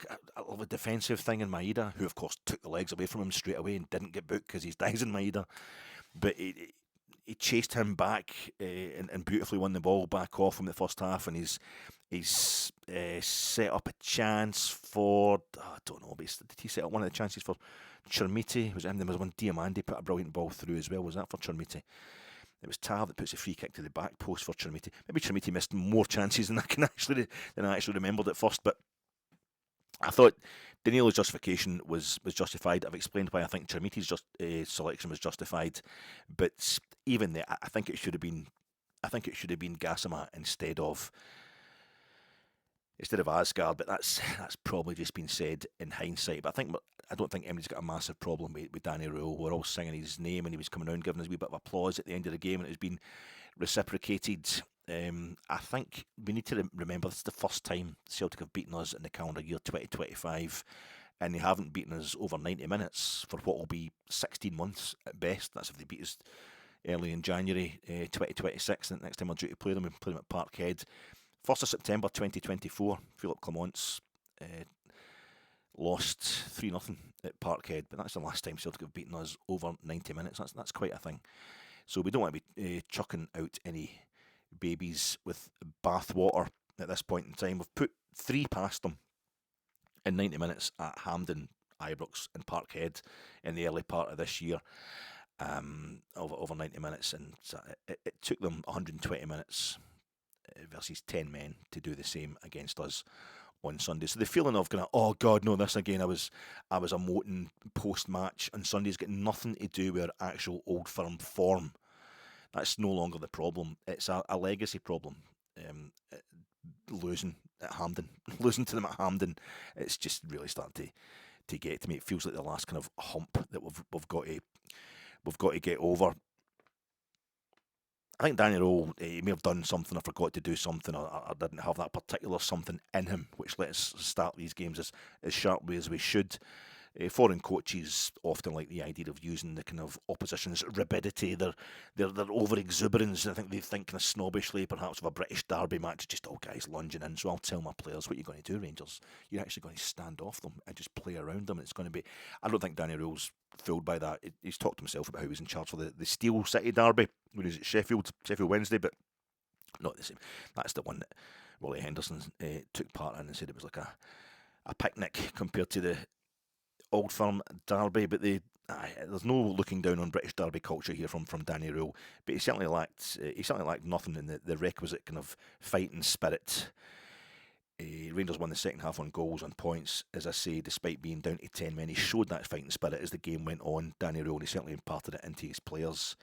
defensive thing in Maeda, who of course took the legs away from him straight away and didn't get booked because he's dies in Maeda. But he chased him back and beautifully won the ball back off him in the first half, and he's set up a chance for, I don't know, but did he set up one of the chances for Chermiti? Was it him? There was one Diamandi put a brilliant ball through as well. Was that for Chermiti? It was Tav that puts a free kick to the back post for Chermiti. Maybe Chermiti missed more chances than I actually remembered at first, but I thought Danilo's justification was justified. I've explained why I think Chermiti's selection was justified, but even there, I think it should have been Gassama instead of Asgard. But that's probably just been said in hindsight. But I don't think anybody's got a massive problem with Danny Röhl. We're all singing his name, and he was coming around giving us a wee bit of applause at the end of the game, and it has been reciprocated. I think we need to remember this is the first time Celtic have beaten us in the calendar year 2025, and they haven't beaten us over 90 minutes for what will be 16 months at best. That's if they beat us early in January 2026, and the next time we're due to play them, we play them at Parkhead. 1st of September 2024, Philip Clement's lost 3-0 at Parkhead, but that's the last time Celtic have beaten us over 90 minutes. That's quite a thing. So we don't want to be chucking out any babies with bathwater at this point in time. We've put 3 past them in 90 minutes at Hampden, Ibrox and Parkhead in the early part of this year, over 90 minutes, and so it took them 120 minutes versus 10 men to do the same against us on Sunday. So the feeling of going, oh God, no, this again, I was emoting post-match on Sunday's got nothing to do with our actual Old Firm form. That's no longer the problem. It's a legacy problem. Losing at Hampden, losing to them at Hampden, it's just really starting to get to me. It feels like the last kind of hump that we've got to get over. I think Daniel Röhl, he may have done something, or forgot to do something, or didn't have that particular something in him, which lets us start these games as sharply as we should. Foreign coaches often like the idea of using the kind of opposition's rabidity, their over exuberance. I think they think kind of snobbishly, perhaps, of a British derby match, just all guys lunging in. So I'll tell my players, what you're going to do, Rangers, you're actually going to stand off them and just play around them. It's going to be. I don't think Danny Röhl's fooled by that. He's talked to himself about how he was in charge for the Steel City derby when he was at Sheffield Wednesday, but not the same. That's the one that Wally Henderson took part in and said it was like a picnic compared to the Old Firm derby. But there's no looking down on British derby culture here from Danny Röhl, but he certainly lacked nothing in the requisite kind of fighting spirit. Rangers won the second half on goals and points, as I say, despite being down to 10 men. He showed that fighting spirit as the game went on, Danny Röhl, and he certainly imparted it into his players.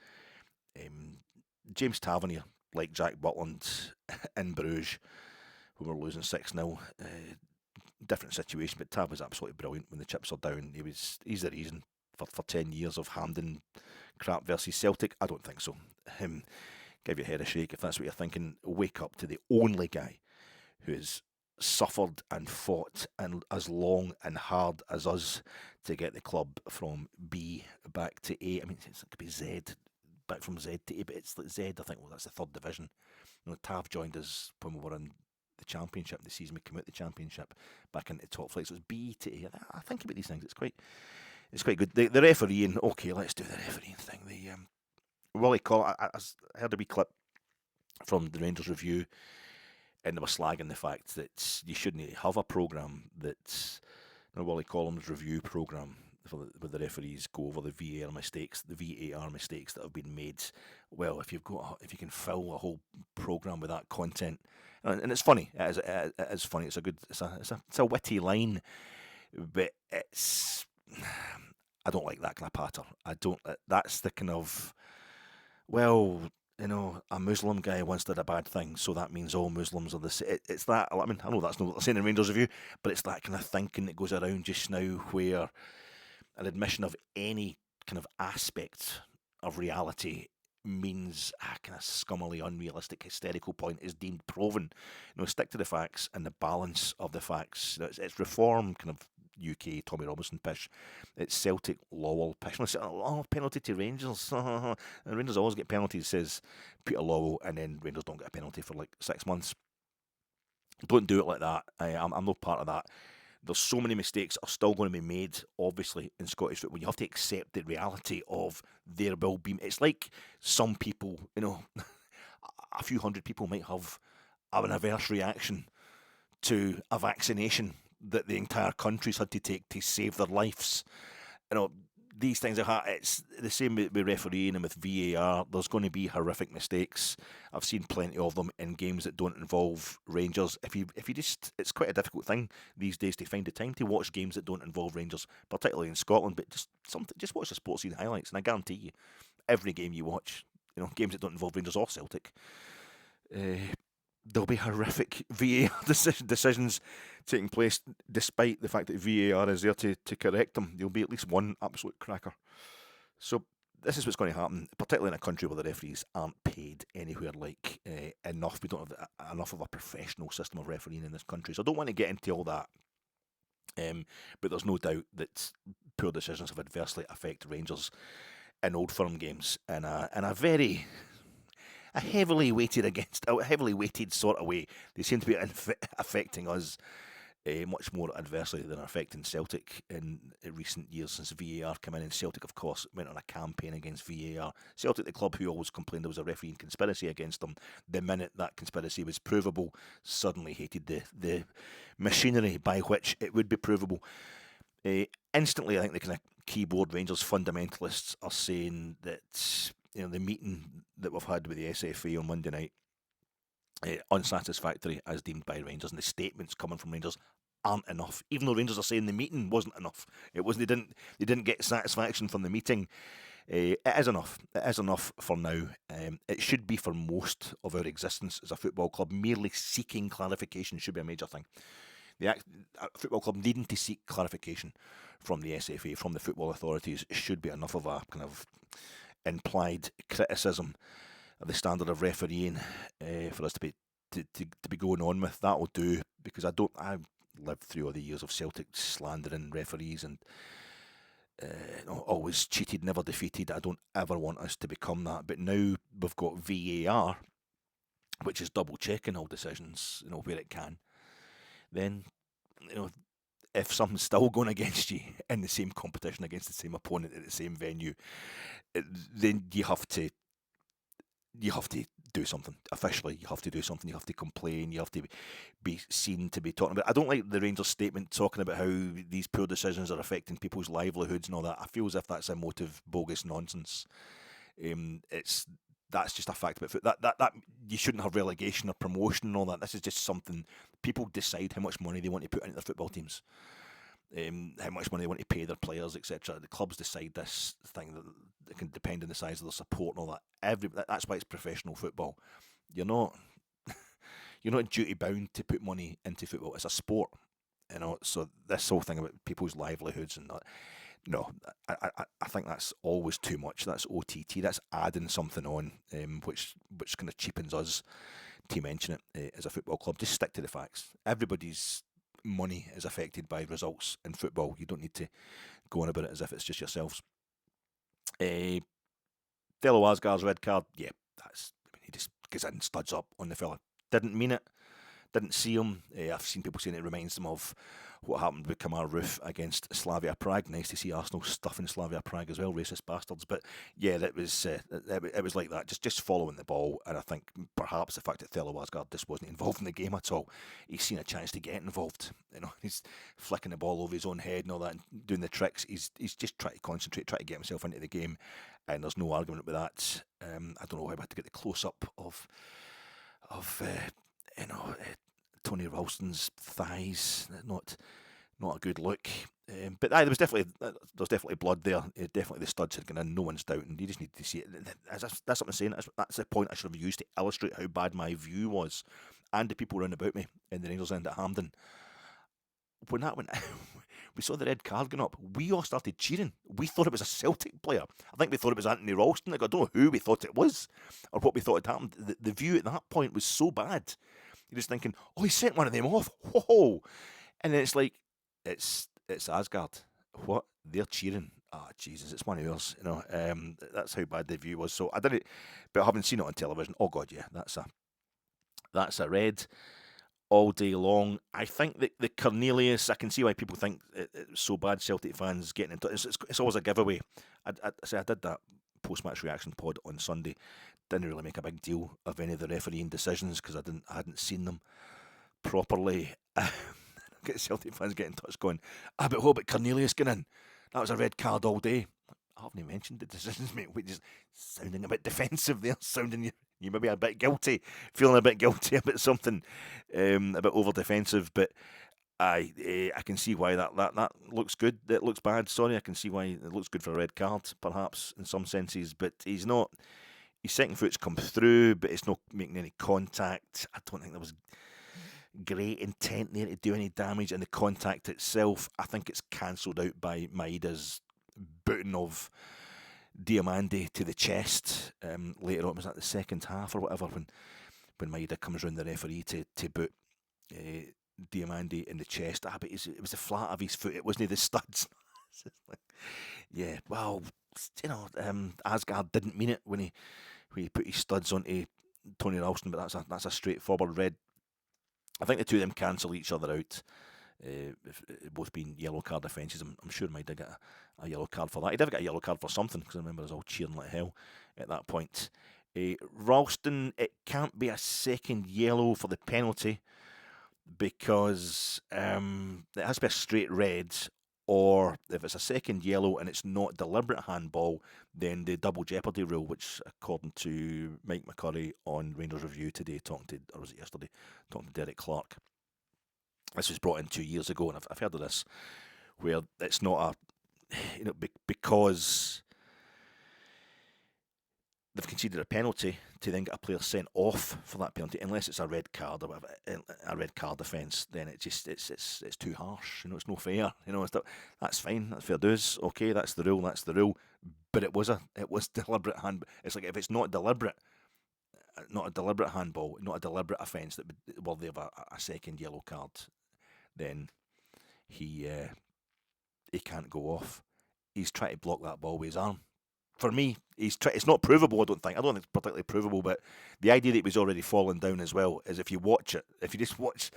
James Tavernier, like Jack Butland in Bruges, who were losing 6-0, different situation, but Tav was absolutely brilliant when the chips are down. He's the reason for 10 years of Hampden crap versus Celtic. I don't think so. Give your head a shake if that's what you're thinking. Wake up to the only guy who has suffered and fought and as long and hard as us to get the club from B back to A. I mean, it could be Z, back from Z to A, but it's like Z, I think, well, that's the 3rd division. Tav joined us when we were in the Championship, the season we came out the Championship back into top flight, so it's B to A. I think about these things, it's quite good. The refereeing, okay, let's do the refereeing thing. Willie Collins, I heard a wee clip from the Rangers review, and they were slagging the fact that you shouldn't have a programme that's Willie Collins' review programme where the referees go over the VAR mistakes that have been made. Well, if you can fill a whole programme with that content, and it's funny, it is funny. It's a witty line, but I don't like that kind of patter. I don't. That's the kind of, well, a Muslim guy once did a bad thing, so that means all Muslims are the same. It's that. I mean, I know that's not what they're saying in Rangers review, but it's that kind of thinking that goes around just now, where an admission of any kind of aspect of reality means a kind of scummily, unrealistic, hysterical point is deemed proven. Stick to the facts and the balance of the facts. It's reform kind of UK Tommy Robinson pish. It's Celtic Lowell pish. Penalty to Rangers. And Rangers always get penalties, says Peter Lowell, and then Rangers don't get a penalty for like 6 months. Don't do it like that. I'm not part of that. There's so many mistakes are still going to be made, obviously, in Scottish football. You have to accept the reality of there will be. It's like some people, a few hundred people might have an adverse reaction to a vaccination that the entire country's had to take to save their lives. You know, these things are. It's the same with refereeing and with VAR. There's going to be horrific mistakes. I've seen plenty of them in games that don't involve Rangers. If you just, it's quite a difficult thing these days to find the time to watch games that don't involve Rangers, particularly in Scotland. But just watch the sports scene highlights, and I guarantee you, every game you watch, games that don't involve Rangers or Celtic, there'll be horrific VAR decisions taking place, despite the fact that VAR is there to correct them. There'll be at least one absolute cracker. So this is what's going to happen, particularly in a country where the referees aren't paid anywhere like enough. We don't have enough of a professional system of refereeing in this country. So I don't want to get into all that. But there's no doubt that poor decisions have adversely affected Rangers in Old Firm games in a very a heavily weighted sort of way. They seem to be affecting us much more adversely than affecting Celtic in recent years since VAR came in. And Celtic, of course, went on a campaign against VAR. Celtic, the club who always complained there was a refereeing conspiracy against them, the minute that conspiracy was provable, suddenly hated the machinery by which it would be provable. Instantly, I think the kind of keyboard Rangers fundamentalists are saying that the meeting that we've had with the SFA on Monday night, unsatisfactory as deemed by Rangers, and the statements coming from Rangers aren't enough. Even though Rangers are saying the meeting wasn't enough, it wasn't. They didn't get satisfaction from the meeting. It is enough. It is enough for now. It should be for most of our existence as a football club. Merely seeking clarification should be a major thing. The football club needing to seek clarification from the SFA, from the football authorities, should be enough of a kind of implied criticism of the standard of refereeing for us to be going on with. That will do, because I lived through all the years of Celtic slandering referees and always cheated, never defeated. I don't ever want us to become that. But now we've got VAR, which is double checking all decisions, where it can. Then, if something's still going against you in the same competition against the same opponent at the same venue, then you have to do something. Officially, you have to do something. You have to complain. You have to be seen to be talking about. I don't like the Rangers statement talking about how these poor decisions are affecting people's livelihoods and all that. I feel as if that's emotive, bogus nonsense. That's just a fact about foot. That you shouldn't have relegation or promotion and all that. This is just something people decide how much money they want to put into their football teams. How much money they want to pay their players, etc. The clubs decide this thing that it can depend on the size of their support and all that. That's why it's professional football. You're not duty bound to put money into football. It's a sport, So this whole thing about people's livelihoods and that, no, I think that's always too much. That's OTT. That's adding something on, which kind of cheapens us to mention it as a football club. Just stick to the facts. Everybody's money is affected by results in football. You don't need to go on about it as if it's just yourselves. Thelo Asgard's red card, yeah, he just goes in, studs up on the fella. Didn't mean it, didn't see him. I've seen people saying it reminds them of what happened with Kamar Roof against Slavia Prague. Nice to see Arsenal stuffing Slavia Prague as well, racist bastards. But yeah, it was like that, just following the ball. And I think perhaps the fact that Thelo Asgard just wasn't involved in the game at all, he's seen a chance to get involved. He's flicking the ball over his own head and all that, and doing the tricks. He's just trying to concentrate, trying to get himself into the game. And there's no argument with that. I don't know how I had to get the close up of Tony Ralston's thighs. Not a good look. But there was definitely blood there. Definitely the studs had gone in. No one's doubting. You just need to see it. That's what I'm saying. That's the point I should have used to illustrate how bad my view was, and the people round about me in the Rangers end at Hampden. When that went, we saw the red card going up. We all started cheering. We thought it was a Celtic player. I think we thought it was Anthony Ralston. I don't know who we thought it was or what we thought had happened. The view at that point was so bad. You're just thinking, oh, he sent one of them off. Whoa! And then it's like, it's Asgard. What? They're cheering. Ah, Jesus, it's one of yours. That's how bad the view was. So I didn't, but having seen it on television, oh God, yeah, that's a red. all day long. I think that the Cornelius, I can see why people think it's so bad, Celtic fans getting into it. It's always a giveaway. I did that post-match reaction pod on Sunday. Didn't really make a big deal of any of the refereeing decisions because I hadn't seen them properly. Get Celtic fans getting in touch going, but what about Cornelius getting in? That was a red card all day. I haven't even mentioned the decisions, mate, which is sounding a bit defensive there, sounding you maybe a bit guilty, feeling a bit guilty about something, a bit over defensive, but I can see why that looks good. That looks bad. Sorry, I can see why it looks good for a red card, perhaps in some senses. But he's not. His second foot's come through, but it's not making any contact. I don't think there was great intent there to do any damage, and the contact itself, I think it's cancelled out by Maeda's booting of Diamandi to the chest later on. Was that the second half or whatever, when Maeda comes round the referee to boot Diamandi in the chest? But it was the flat of his foot, it wasn't the studs. Yeah, well, Asgard didn't mean it when he put his studs onto Tony Ralston, but that's a straightforward red. I think the two of them cancel each other out. Both being yellow card offences. I'm sure Maeda got a yellow card for that. He did get a yellow card for something, because I remember us all cheering like hell at that point. Ralston, it can't be a second yellow for the penalty, because it has to be a straight red, or if it's a second yellow and it's not deliberate handball, then the double jeopardy rule, which according to Mike McCurry on Rangers Review today, or was it yesterday, talking to Derek Clark, this was brought in 2 years ago, and I've heard of this, where it's not because they've conceded a penalty to then get a player sent off for that penalty, unless it's a red card or whatever, a red card offence, then it's too harsh. It's no fair. That's fine. That's fair dues. Okay, that's the rule. That's the rule. But it was deliberate hand. It's like if it's not a deliberate handball, not a deliberate offence that would worthy of a second yellow card, then he can't go off. He's trying to block that ball with his arm. For me, it's not provable, I don't think it's particularly provable, but the idea that he was already falling down as well is if you just watch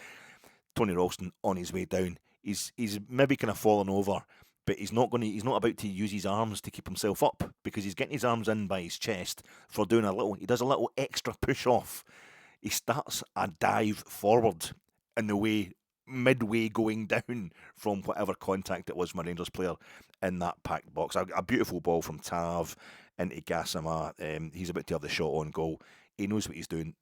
Tony Ralston on his way down, he's maybe kind of falling over, but he's not about to use his arms to keep himself up, because he's getting his arms in by his chest for doing he does a little extra push off. He starts a dive forward in the way, midway going down from whatever contact it was from a Rangers player in that packed box. A beautiful ball from Tav into Gassama. He's about to have the shot on goal. He knows what he's doing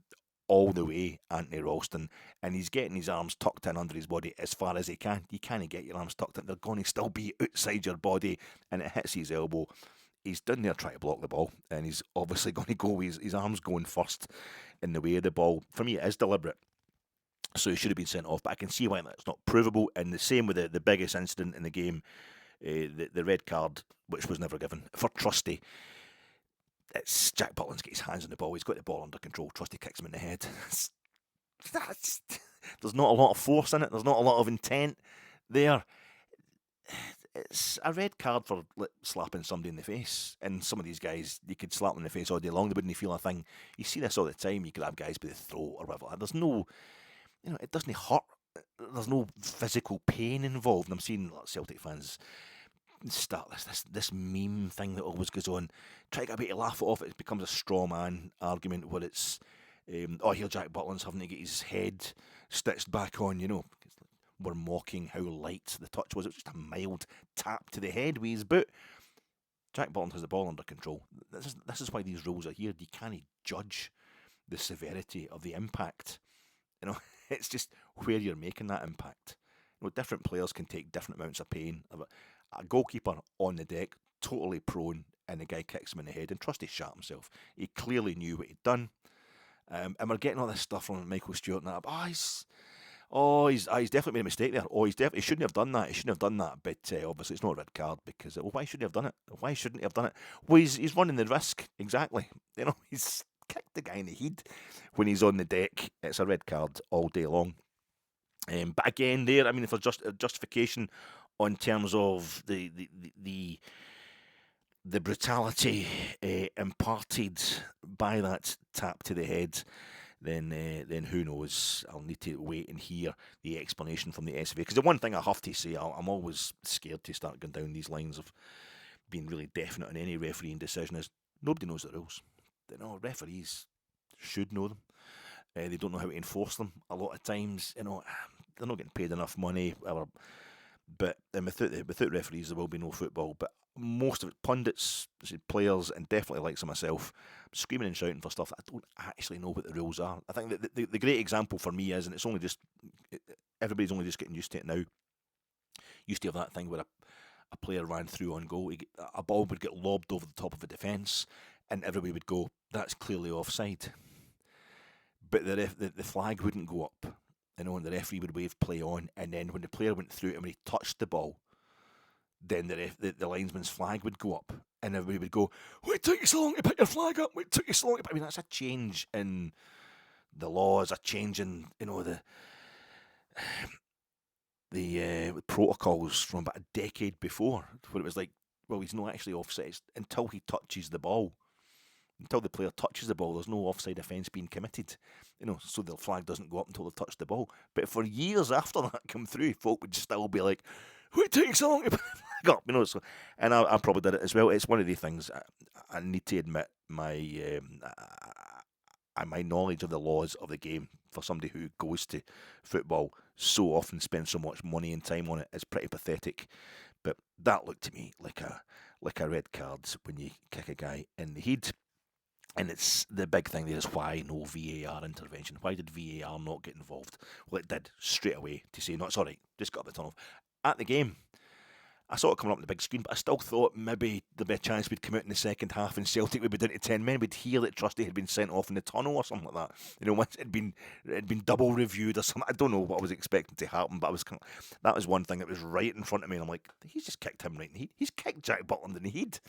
all the way, Anthony Ralston, and he's getting his arms tucked in under his body as far as he can. You can't get your arms tucked in. They're going to still be outside your body, and it hits his elbow. He's down there trying to block the ball, and he's obviously going to go with his arms going first in the way of the ball. For me, it is deliberate. So he should have been sent off, but I can see why that's not provable. And the same with the biggest incident in the game, the red card, which was never given, for Trusty. It's Jack Butland's got his hands on the ball. He's got the ball under control. Trusty kicks him in the head. There's not a lot of force in it. There's not a lot of intent there. It's a red card for slapping somebody in the face. And some of these guys, you could slap them in the face all day long. They wouldn't feel a thing. You see this all the time. You could have guys by the throat or whatever. There's no... it doesn't hurt. There's no physical pain involved. I'm seeing Celtic fans start this meme thing that always goes on. Try to get a bit to laugh it off. It becomes a straw man argument where it's, here Jack Butland's having to get his head stitched back on. We're mocking how light the touch was. It was just a mild tap to the head with his boot. Jack Butland has the ball under control. This is why these rules are here. You can't judge the severity of the impact. It's just where you're making that impact. Different players can take different amounts of pain. A goalkeeper on the deck, totally prone, and the guy kicks him in the head, and Trusty shot himself. He clearly knew what he'd done. And we're getting all this stuff from Michael Stewart and that. He's definitely made a mistake there. He shouldn't have done that. He shouldn't have done that. But obviously it's not a red card, because why shouldn't he have done it? Why shouldn't he have done it? Well, he's running the risk, exactly. He's kicked the guy in the head when he's on the deck. It's a red card all day long. But again, there, if there's just a justification on terms of the brutality imparted by that tap to the head, then who knows? I'll need to wait and hear the explanation from the SFA. Because the one thing I have to say, I'm always scared to start going down these lines of being really definite on any refereeing decision, is nobody knows the rules. Referees should know them. They don't know how to enforce them a lot of times. They're not getting paid enough money. But without referees, there will be no football. But most of it, pundits, players, and definitely likes of myself, screaming and shouting for stuff that I don't actually know what the rules are. I think that the great example for me is, and it's only just, everybody's only just getting used to it now. Used to have that thing where a player ran through on goal, a ball would get lobbed over the top of a defence, and everybody would go, that's clearly offside. But the flag wouldn't go up, and the referee would wave play on, and then when the player went through it and when he touched the ball, then the linesman's flag would go up, and everybody would go, "What took you so long to put your flag up? What took you so long to put?" I mean, that's a change in the laws, a change in the protocols from about a decade before, where it was like, well, he's not actually offside until he touches the ball. Until the player touches the ball, there's no offside offence being committed. So the flag doesn't go up until they've touched the ball. But for years after that come through, folk would still be like, "What takes so long to put the flag up?" So, and I probably did it as well. It's one of the things I need to admit my knowledge of the laws of the game, for somebody who goes to football so often, spends so much money and time on it, is pretty pathetic. But that looked to me like a red card when you kick a guy in the head. And it's the big thing there is, why no VAR intervention? Why did VAR not get involved? Well, it did straight away to say, no, it's all right, just got up the tunnel. At the game, I saw it coming up on the big screen, but I still thought maybe there'd be a chance we'd come out in the second half and Celtic would be down to 10 men. We'd hear that Trusty had been sent off in the tunnel or something like that. Once it had been double reviewed or something. I don't know what I was expecting to happen, but that was one thing that was right in front of me, and I'm like, he's just kicked him right in the head. He's kicked Jack Butland in the head.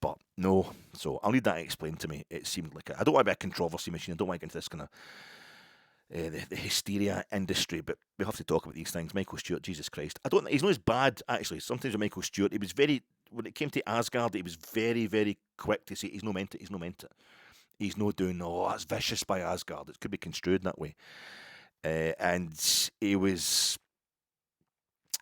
But no, so I'll need that explained to me. It seemed like I don't want to be a controversy machine. I don't want to get into this kind of the hysteria industry, but we have to talk about these things. Michael Stewart, Jesus Christ, he's not as bad actually. Sometimes with Michael Stewart, he was when it came to Asgard, he was very, very quick to say he's no meant it. He's no doing, that's vicious by Asgard. It could be construed that way. And he was.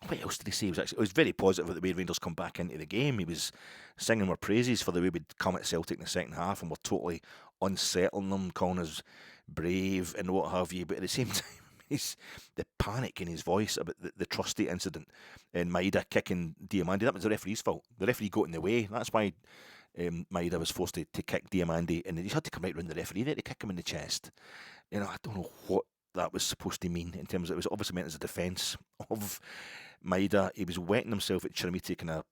What else did he say? It was very positive about the way Rangers come back into the game. He was singing more praises for the way we'd come at Celtic in the second half and were totally unsettling them, calling us brave and what have you. But at the same time, the panic in his voice about the Trusty incident and Maida kicking Diamandi, that was the referee's fault. The referee got in the way. That's why Maida was forced to kick Diamandi, and he had to come right round the referee there to kick him in the chest. I don't know what that was supposed to mean in terms of, it was obviously meant as a defence of Maida. He was wetting himself at Chermiti, kind of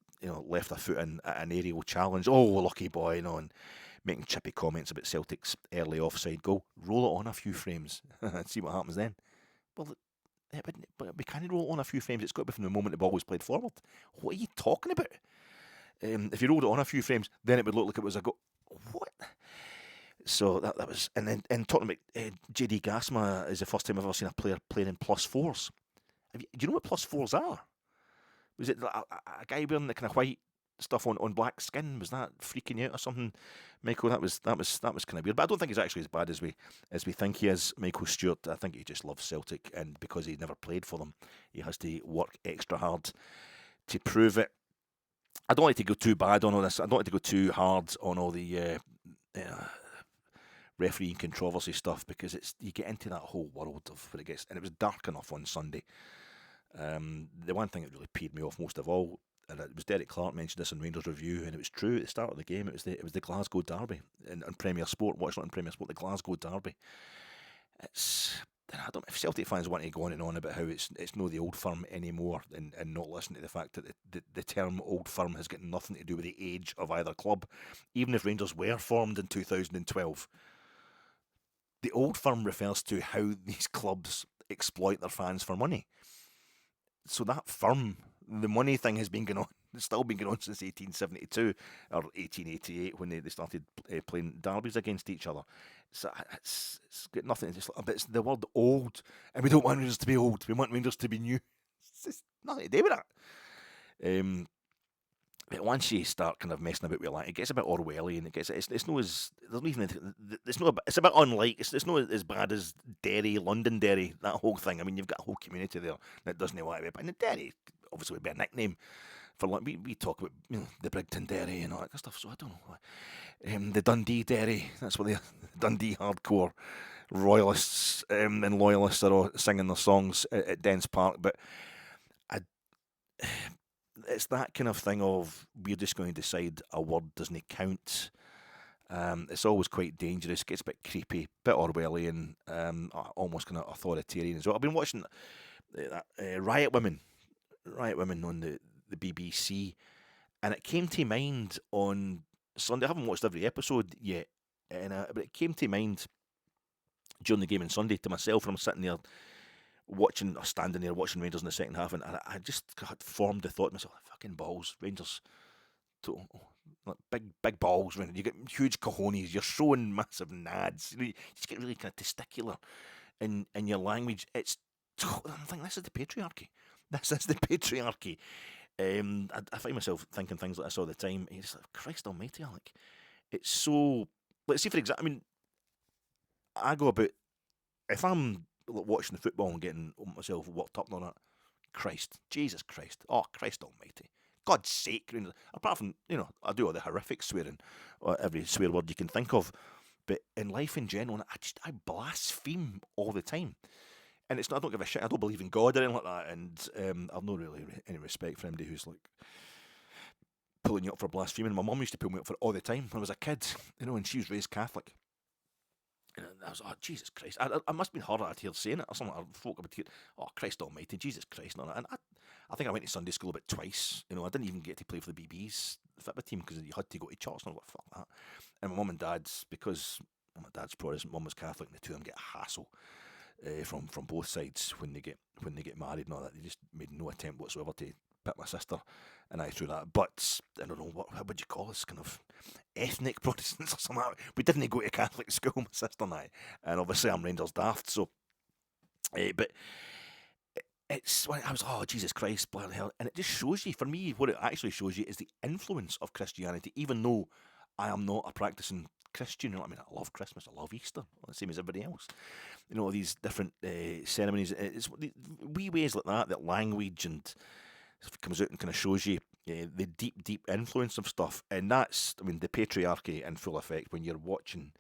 left a foot in at an aerial challenge. Oh, lucky boy, and making chippy comments about Celtic's early offside goal. Roll it on a few frames and see what happens then. Well, but we can't roll it on a few frames. It's got to be from the moment the ball was played forward. What are you talking about? If you rolled it on a few frames, then it would look like it was a goal. What? So that was, and then talking about JD Gasma is the first time I've ever seen a player playing in +4s. Do you know what +4s are? Was it a guy wearing the kind of white stuff on black skin? Was that freaking you out or something, Michael? That was kind of weird. But I don't think he's actually as bad as we think he is. Michael Stewart, I think he just loves Celtic, and because he's never played for them, he has to work extra hard to prove it. I don't like to go too bad on all this. I don't like to go too hard on all the refereeing controversy stuff, because you get into that whole world of where it gets, and it was dark enough on Sunday. The one thing that really peed me off most of all, and it was Derek Clark mentioned this in Rangers Review, and it was true at the start of the game. It was the Glasgow Derby on Premier Sport. Watching it on Premier Sport, the Glasgow Derby. I don't know if Celtic fans want to go on and on about how it's not the Old Firm anymore, and not listen to the fact that the term Old Firm has got nothing to do with the age of either club. Even if Rangers were formed in 2012, the Old Firm refers to how these clubs exploit their fans for money. So that firm, the money thing has been going on. It's still been going on since 1872 or 1888 when they started playing derbies against each other. So it's got nothing. But it's the word old, and we don't want Rangers to be old. We want Rangers to be new. It's just nothing to do with that. But once you start kind of messing about with like, it gets a bit Orwellian. It's not as there's not even it's not it's a bit unlike it's not as bad as Derry, Londonderry, that whole thing. I mean, you've got a whole community there that doesn't want to be, but in Derry obviously would be a nickname for like we talk about the Brigton Derry and all that kind of stuff. So I don't know, the Dundee Derry. That's what the Dundee hardcore royalists and loyalists are all singing their songs at Dens Park, but I it's that kind of thing of we're just going to decide a word doesn't count. It's always quite dangerous, gets a bit creepy, bit Orwellian, almost kind of authoritarian as well. I've been watching that Riot Women on the BBC, and it came to mind on Sunday. I haven't watched every episode yet, but it came to mind during the game on Sunday to myself, and I'm sitting there watching or standing there watching Rangers in the second half, and I just had formed the thought to myself, fucking balls, Rangers, like big balls, Rangers. You get huge cojones, you're showing massive nads, you just get really kind of testicular in your language. I'm thinking, this is the patriarchy. This is the patriarchy. I find myself thinking things like this all the time. It's like, Christ almighty, Alec. It's so, let's see, for example, I mean, I go about, if I'm watching the football and getting myself worked up on that, Christ, Jesus Christ, oh Christ almighty, God's sake, apart from, I do all the horrific swearing, or every swear word you can think of, but in life in general, I blaspheme all the time. And it's not, I don't give a shit, I don't believe in God or anything like that, and I've not really any respect for anybody who's like pulling you up for blaspheming. My mum used to pull me up for it all the time when I was a kid, and she was raised Catholic. And I was like, oh, Jesus Christ. I must have been hard at her saying it or something. I folk about here, oh, Christ almighty, Jesus Christ. And I think I went to Sunday school about twice. I didn't even get to play for the BB's football team because you had to go to church. And I was like, fuck that. And my mum and dad's, because my dad's Protestant, mum was Catholic, and the two of them get a hassle from both sides when they get married and all that. They just made no attempt whatsoever to pit my sister and I through that. But I don't know, what would you call this, kind of ethnic Protestants or something? We didn't go to Catholic school, my sister and I, and obviously I'm Rangers daft, so but I was, oh Jesus Christ, bloody hell. And it just shows you, for me, what it actually shows you is the influence of Christianity, even though I am not a practicing Christian. I mean, I love Christmas, I love Easter, the same as everybody else. These different ceremonies. It's wee ways like that language and comes out and kind of shows you the deep influence of stuff. And that's, I mean, the patriarchy in full effect when you're watching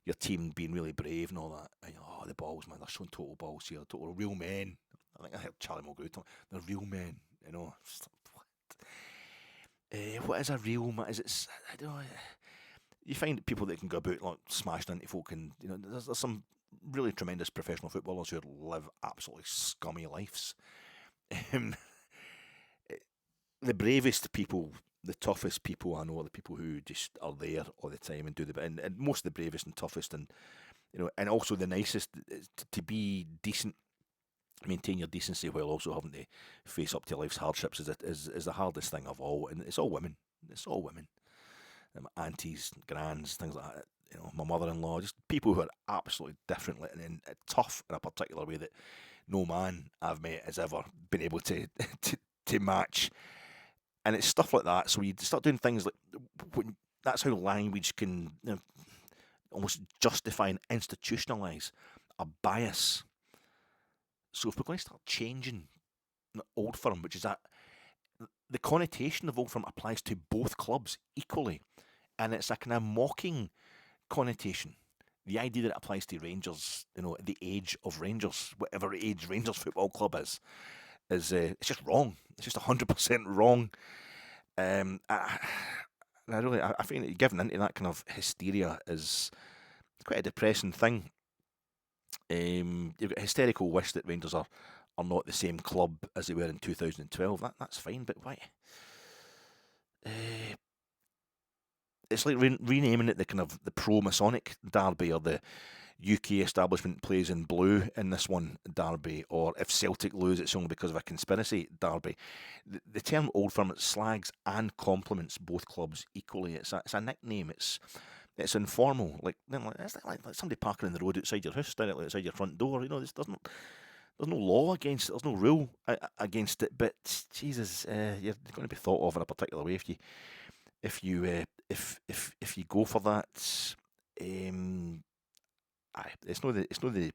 your team being really brave and all that. And oh, the balls, man, they're showing total balls here, total real men. I think I heard Charlie Mulgrew talk, they're real men, what is a real man? I don't know. You find people that can go about like smashing into folk, and there's some really tremendous professional footballers who live absolutely scummy lives. The bravest people, the toughest people I know are the people who just are there all the time and do the bit. And most of the bravest and toughest, and and also the nicest, to be decent, maintain your decency while also having to face up to life's hardships is the hardest thing of all. And it's all women. It's all women. Aunties, grands, things like that. My mother-in-law, just people who are absolutely different and tough in a particular way that no man I've met has ever been able to match. And it's stuff like that. So you start doing things like, that's how language can almost justify and institutionalise a bias. So if we're going to start changing Old Firm, which is that the connotation of Old Firm applies to both clubs equally, and it's a kind of mocking connotation. The idea that it applies to Rangers, at the age of Rangers, whatever age Rangers Football Club is it's just wrong. It's just 100% wrong. I find that giving into that kind of hysteria is quite a depressing thing. You've got a hysterical wish that Rangers are not the same club as they were in 2012. That's fine, but why? It's like renaming it the kind of the pro-Masonic derby, or the UK establishment plays in blue in this one derby, or if Celtic lose it's only because of a conspiracy derby. The term Old Firm, it slags and compliments both clubs equally. It's a nickname. It's informal, like somebody parking in the road outside your house, directly outside your front door. This there's no law against it. There's no rule against it. But Jesus, you're going to be thought of in a particular way if you go for that. It's no the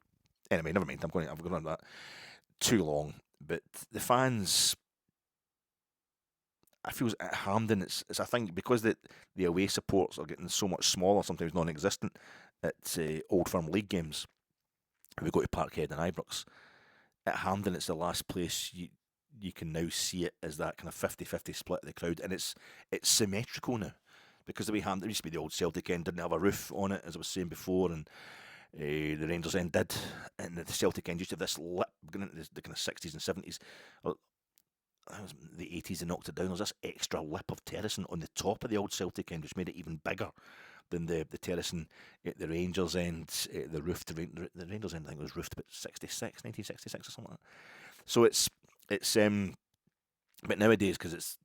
anyway. Never mind. I've gone on that too long. But the fans, I feel at Hampden, it's I think because the away supports are getting so much smaller, sometimes non-existent at Old Firm League games. If we go to Parkhead and Ibrox, at Hampden, it's the last place you can now see it as that kind of 50-50 split of the crowd, and it's symmetrical now. Because the way Hampden used to be, the old Celtic end didn't have a roof on it, as I was saying before, and the Rangers end did, and the Celtic end used to have this lip, going into the kind of 60s and 70s, the 80s they knocked it down. There was this extra lip of terracing on the top of the old Celtic end, which made it even bigger than the terracing at the Rangers end. The roof, the Rangers end, I think, was roofed about 1966 or something like that. So it's but nowadays, because it's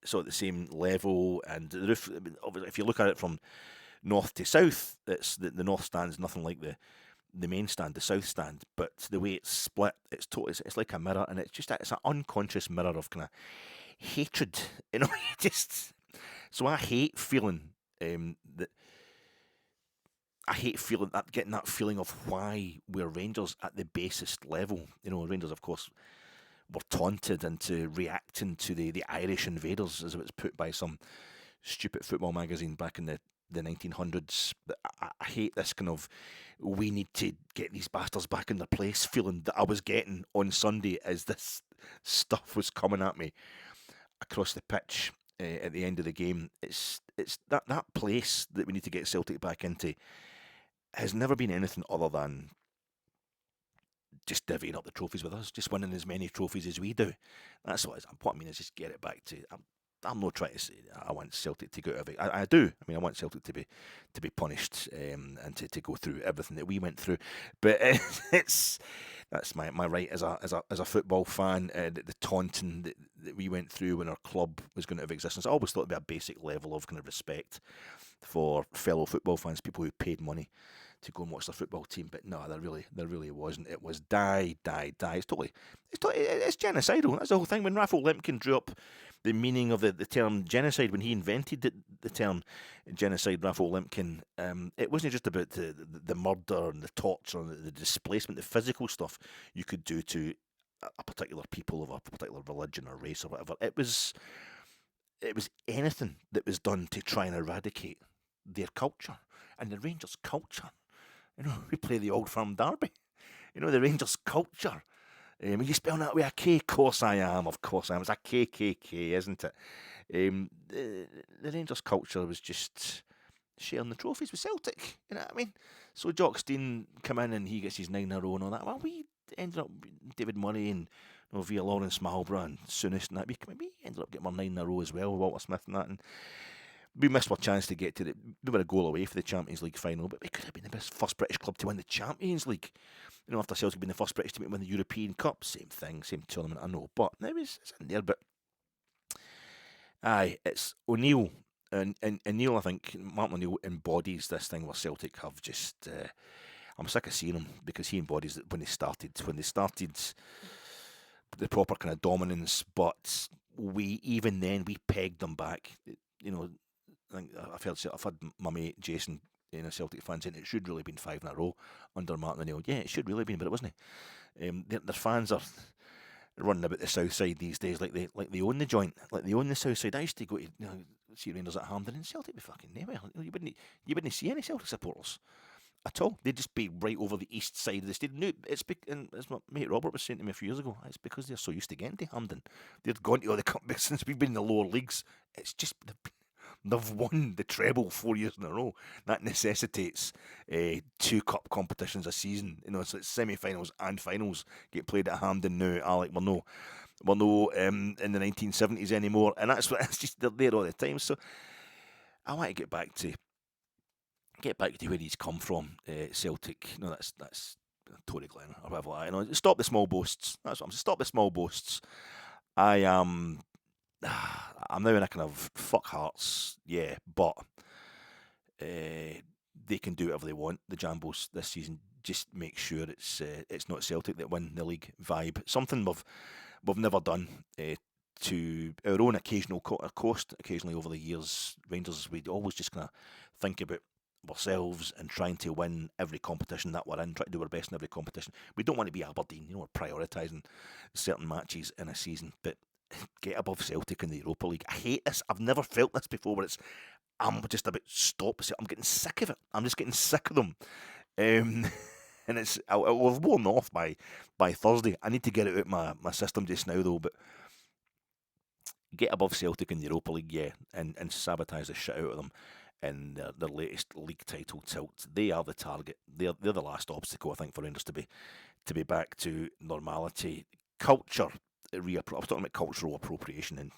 sort of the same level, and the roof, obviously, if you look at it from north to south, it's the north stand is nothing like the main stand, the south stand, but the way it's split, it's like a mirror, and it's an unconscious mirror of kind of hatred, you know. So I hate feeling that. I hate getting that feeling of why we're Rangers at the basest level. You know, Rangers, of course, were taunted into reacting to the Irish invaders, as it was put by some stupid football magazine back in the 1900s. I hate this kind of, we need to get these bastards back in their place feeling that I was getting on Sunday as this stuff was coming at me across the pitch at the end of the game. It's that place that we need to get Celtic back into has never been anything other than just divvying up the trophies with us, just winning as many trophies as we do. That's what I mean is just get it back to. I'm not trying to say I want Celtic to go out of it. I do. I mean, I want Celtic to be punished and to go through everything that we went through. But that's my right as a football fan. The taunting that we went through when our club was going to have existence. I always thought it'd be a basic level of kind of respect for fellow football fans, people who paid money to go and watch their football team. But no, there really wasn't. It was die. It's genocidal. That's the whole thing. When Röhl Lemkin drew up the meaning of the term genocide, when he invented the term genocide, Röhl Lemkin, it wasn't just about the murder and the torture and the displacement, the physical stuff you could do to a particular people of a particular religion or race or whatever. It was anything that was done to try and eradicate their culture. And the Rangers' culture, you know, we play the Old Firm derby. You know, the Rangers' culture. Are you spelling that with a K? Of course I am. It's a KKK, isn't it? The Rangers' culture was just sharing the trophies with Celtic. You know what I mean? So Jock Stein come in and he gets his 9 in a row and all that. Well, we ended up, David Murray and via Lawrence Marlborough and Souness and that, we ended up getting our 9 in a row as well with Walter Smith and that. And we missed our chance to get to we were a goal away for the Champions League final, but we could have been the first British club to win the Champions League. You know, after Celtic being the first British team to win the European Cup, same thing, same tournament, I know, but it's in there. But aye, it's O'Neill, and Neil, I think Martin O'Neill embodies this thing where Celtic have just. I'm sick of seeing him because he embodies it when they started the proper kind of dominance, but we pegged them back. You know, I think I've had my mate Jason, you know, Celtic fans saying it should really have been 5 in a row under Martin O'Neill. Yeah, it should really have been, but it wasn't. Their fans are running about the south side these days like they own the joint, like they own the south side. I used to go to see Rangers at Hampden, and Celtic be fucking nowhere. You wouldn't see any Celtic supporters at all. They'd just be right over the east side of the stadium. No, and as my mate Robert was saying to me a few years ago, it's because they're so used to getting to Hampden. They've gone to all the cup since we've been in the lower leagues. It's just they've won the treble 4 years in a row. That necessitates 2 cup competitions a season. You know, so it's semi-finals and finals get played at Hampden now. Alec, we're no in the 1970s anymore, and that's what it's just they're there all the time. So I want to get back to where he's come from, Celtic. You know, that's Tory Glen or whatever. You know, stop the small boasts. That's what I'm saying. Stop the small boasts. I'm now in a kind of fuck Hearts, yeah, but they can do whatever they want, the Jambos, this season. Just make sure it's not Celtic that win the league vibe. Something we've never done to our own occasional cost. Occasionally over the years, Rangers, we'd always just kind of think about ourselves and trying to win every competition that we're in, try to do our best in every competition. We don't want to be Aberdeen, we're prioritising certain matches in a season, but get above Celtic in the Europa League. I hate this. I've never felt this before, where I'm just about stop. I'm getting sick of it. I'm just getting sick of them. And I'll have worn off by Thursday. I need to get it out my system just now, though, but get above Celtic in the Europa League, yeah, and sabotage the shit out of them in their latest league title tilt. They are the target. They're the last obstacle, I think, for Rangers to be back to normality. Culture, I was talking about cultural appropriation,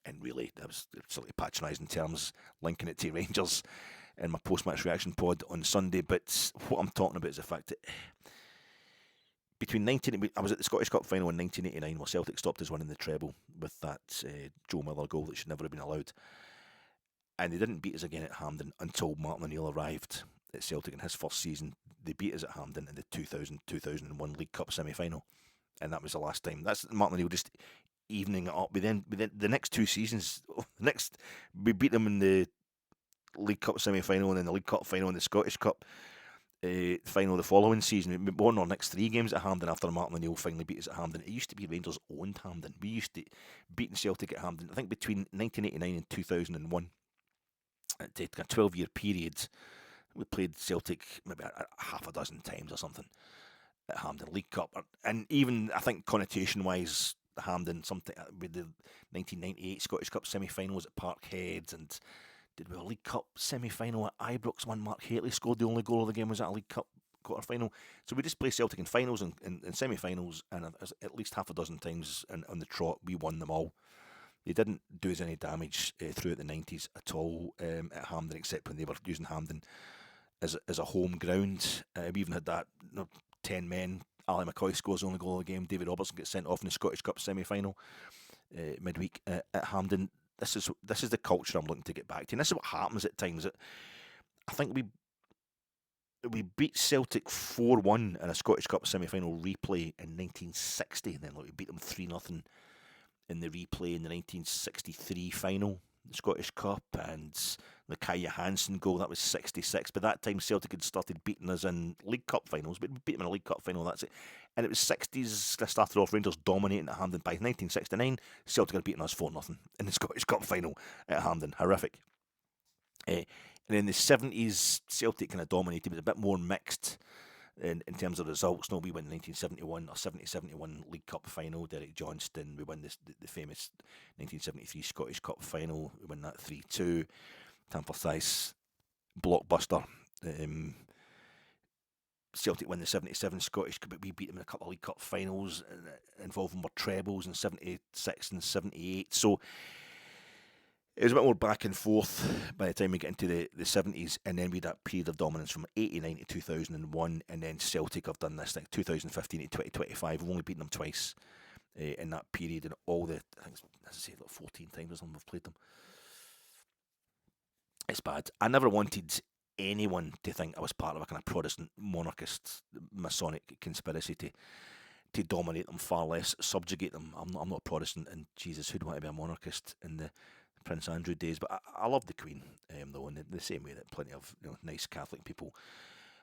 and really, that was sort of patronising terms, linking it to Rangers in my post-match reaction pod on Sunday. But what I'm talking about is the fact that I was at the Scottish Cup final in 1989, where Celtic stopped us winning the treble with that Joe Miller goal that should never have been allowed. And they didn't beat us again at Hampden until Martin O'Neill arrived at Celtic in his first season. They beat us at Hampden in the 2000-2001 League Cup semi-final. And that was the last time. That's Martin O'Neill just evening it up. We then the next two seasons, we beat them in the League Cup semi-final and then the League Cup final and the Scottish Cup final the following season. We won our next 3 games at Hampden after Martin O'Neill finally beat us at Hampden. It used to be Rangers owned Hampden. We used to beat Celtic at Hampden, I think between 1989 and 2001. It took a 12-year period. We played Celtic maybe a half a dozen times or something at Hampden League Cup. And even, I think, connotation-wise, Hampden, something with the 1998 Scottish Cup semi-finals at Parkhead, and did we have a League Cup semi-final at Ibrox when Mark Hateley scored the only goal of the game was at a League Cup quarter-final. So we just play Celtic in finals and semi-finals, and at least half a dozen times on the trot, we won them all. They didn't do us any damage throughout the 90s at all at Hampden, except when they were using Hampden as a home ground. We even had that 10 men. Ali McCoy scores the only goal of the game. David Robertson gets sent off in the Scottish Cup semi-final midweek at Hampden. This is the culture I'm looking to get back to, and this is what happens at times. I think we beat Celtic 4-1 in a Scottish Cup semi-final replay in 1960, and then we beat them 3-0 in the replay in the 1963 final, the Scottish Cup, and the Kaya Hansen goal, that was 66. By that time, Celtic had started beating us in League Cup finals, but we beat them in a League Cup final, that's it. And it was 60s, they started off Rangers dominating at Hampden. By 1969, Celtic had beaten us 4-0 in the Scottish Cup final at Hampden. Horrific. And in the 70s, Celtic kind of dominated, but a bit more mixed in terms of results. No, we win the 1971 or 70-71 League Cup final. Derek Johnston. We win the famous 1973 Scottish Cup final. We win that 3-2. Tampa Thice blockbuster. Celtic win the 77 Scottish Cup, but we beat them in a couple of League Cup finals involving more trebles in 76 and 78. So it was a bit more back and forth by the time we get into the 70s, and then we had that period of dominance from 89 to 2001, and then Celtic have done this thing, 2015 to 2025. We've only beaten them twice in that period, and all the, I think, as I say, like 14 times or something we've played them. It's bad. I never wanted anyone to think I was part of a kind of Protestant, monarchist, Masonic conspiracy to dominate them, far less subjugate them. I'm not a Protestant, and Jesus, who'd want to be a monarchist in the Prince Andrew days? But I love the Queen, though, in the same way that plenty of nice Catholic people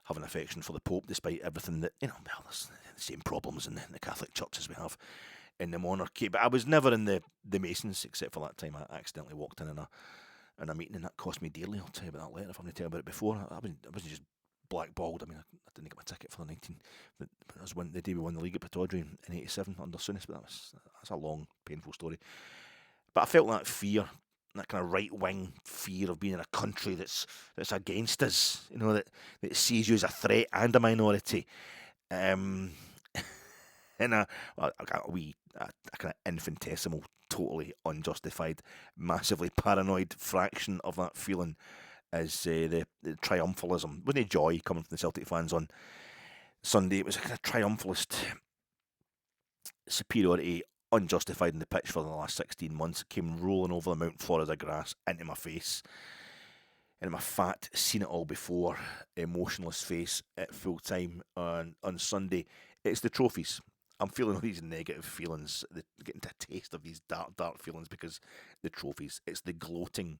have an affection for the Pope, despite everything that, well, there's the same problems in the Catholic Church as we have in the monarchy. But I was never in the Masons, except for that time I accidentally walked in a meeting, and that cost me dearly. I'll tell you about that later if I'm going to tell you about it before. I wasn't just blackballed. I mean, I didn't get my ticket for the 19. That was the day we won the league at Pittodrie in '87 under Souness, but that's a long, painful story. But I felt that fear, that kind of right-wing fear of being in a country that's against us, that sees you as a threat and a minority. And a kind of infinitesimal, totally unjustified, massively paranoid fraction of that feeling is the triumphalism. Wasn't joy coming from the Celtic fans on Sunday. It was a kind of triumphalist superiority, unjustified in the pitch for the last 16 months. It came rolling over the Mount Florida grass into my face. in my fat, seen it all before, emotionless face at full time on Sunday. It's the trophies. I'm feeling all these negative feelings, getting a taste of these dark feelings because the trophies. It's the gloating,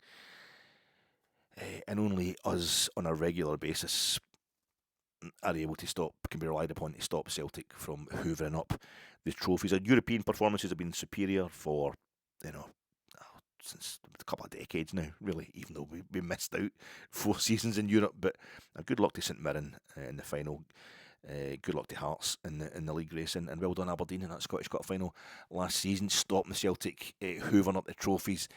and only us on a regular basis are able to can be relied upon to stop Celtic from hoovering up the trophies. Our European performances have been superior for, you know, since a couple of decades now, really, even though we missed out 4 seasons in Europe. But good luck to St Mirren in the final. Good luck to Hearts in the league race, and well done Aberdeen in that Scottish Cup final last season, stopping the Celtic hoovering up the trophies.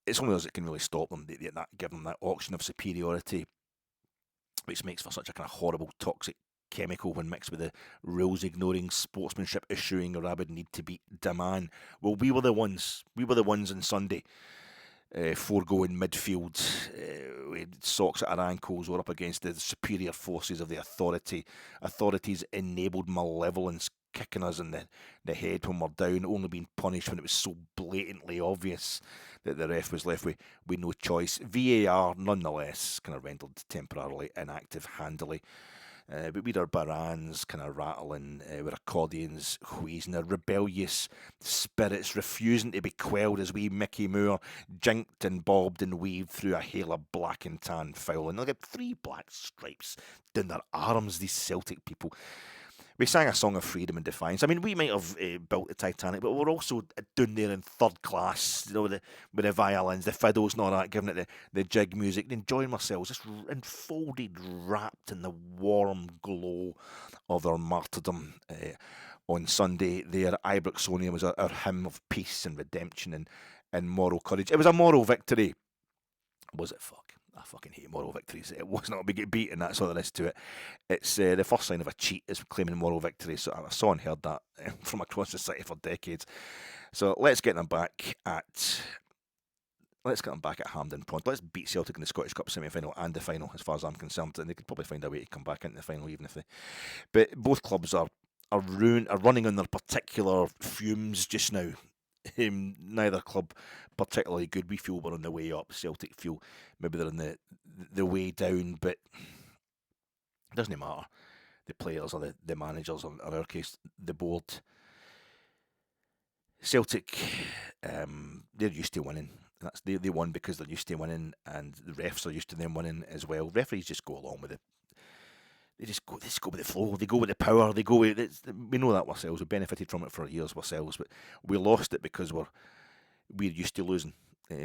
It's only us that can really stop them, give them that auction of superiority, which makes for such a kind of horrible, toxic chemical when mixed with the rules ignoring, sportsmanship issuing, a rabid need to beat demand. Well, we were the ones on Sunday, foregoing midfield, with socks at our ankles. We're up against the superior forces of the authorities enabled malevolence, kicking us in the head when we're down, only being punished when it was so blatantly obvious that the ref was left with no choice. VAR, nonetheless, kind of rendered temporarily inactive handily. But we'd our barans kind of rattling, with accordions wheezing, our rebellious spirits refusing to be quelled as we Mickey Moore jinked and bobbed and weaved through a hail of black and tan foul. And they got 3 black stripes down their arms, these Celtic people. We sang a song of freedom and defiance. I mean, we might have built the Titanic, but we're also down there in third class, with the violins, the fiddles and all that, giving it the jig music, enjoying ourselves, just enfolded, wrapped in the warm glow of our martyrdom on Sunday there. Ibroxonia was our hymn of peace and redemption and moral courage. It was a moral victory. Was it? Fuck. I fucking hate moral victories. It was not a big beat, and that's all there is to it. It's the first sign of a cheat is claiming moral victory. So I saw and heard that from across the city for decades. So let's get them back at Hampden Prompt. Let's beat Celtic in the Scottish Cup semi-final and the final, as far as I'm concerned. And they could probably find a way to come back into the final, even if they. But both clubs are running on their particular fumes just now. Neither club particularly good. We feel we're on the way up. Celtic feel maybe they're on the way down, but it doesn't matter. The players or the managers, or in our case, the board. Celtic, they're used to winning. They won because they're used to winning, and the refs are used to them winning as well. Referees just go along with it. They just go with the flow. They go with the power. We know that ourselves. We benefited from it for years ourselves, but we lost it because we're used to losing.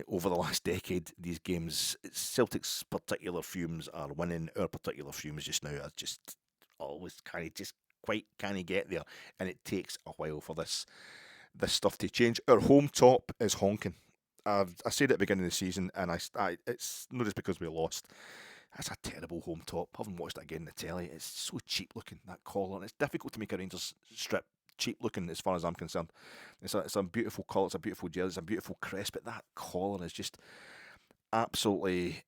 Over the last decade, these games, Celtic's particular fumes are winning. Our particular fumes just now are just always can't get there, and it takes a while for this stuff to change. Our home top is honking. I said at the beginning of the season, and it's not just because we lost. That's a terrible home top. I haven't watched it again on the telly. It's so cheap looking, that collar. And it's difficult to make a Rangers strip cheap looking as far as I'm concerned. It's a beautiful colour, it's a beautiful jersey, it's a beautiful crest, but that collar is just absolutely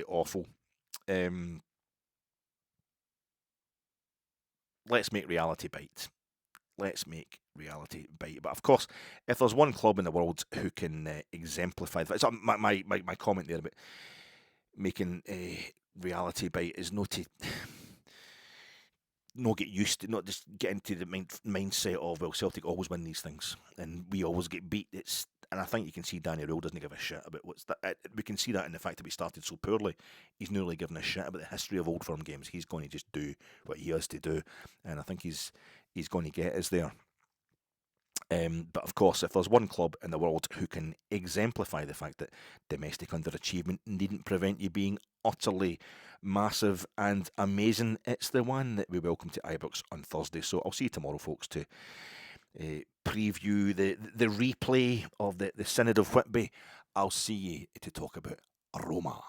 awful. Let's make reality bite. But of course, if there's one club in the world who can exemplify that, so my comment there about making reality bite is not get used to, not just get into the mindset of, well, Celtic always win these things and we always get beat. And I think you can see Danny Röhl doesn't give a shit about what's that. We can see that in the fact that we started so poorly. He's nearly given a shit about the history of Old Firm games. He's going to just do what he has to do, and I think he's going to get us there. But of course, if there's one club in the world who can exemplify the fact that domestic underachievement needn't prevent you being utterly massive and amazing, it's the one that we welcome to Ibrox on Thursday. So I'll see you tomorrow, folks, to preview the replay of the Synod of Whitby. I'll see you to talk about Roma.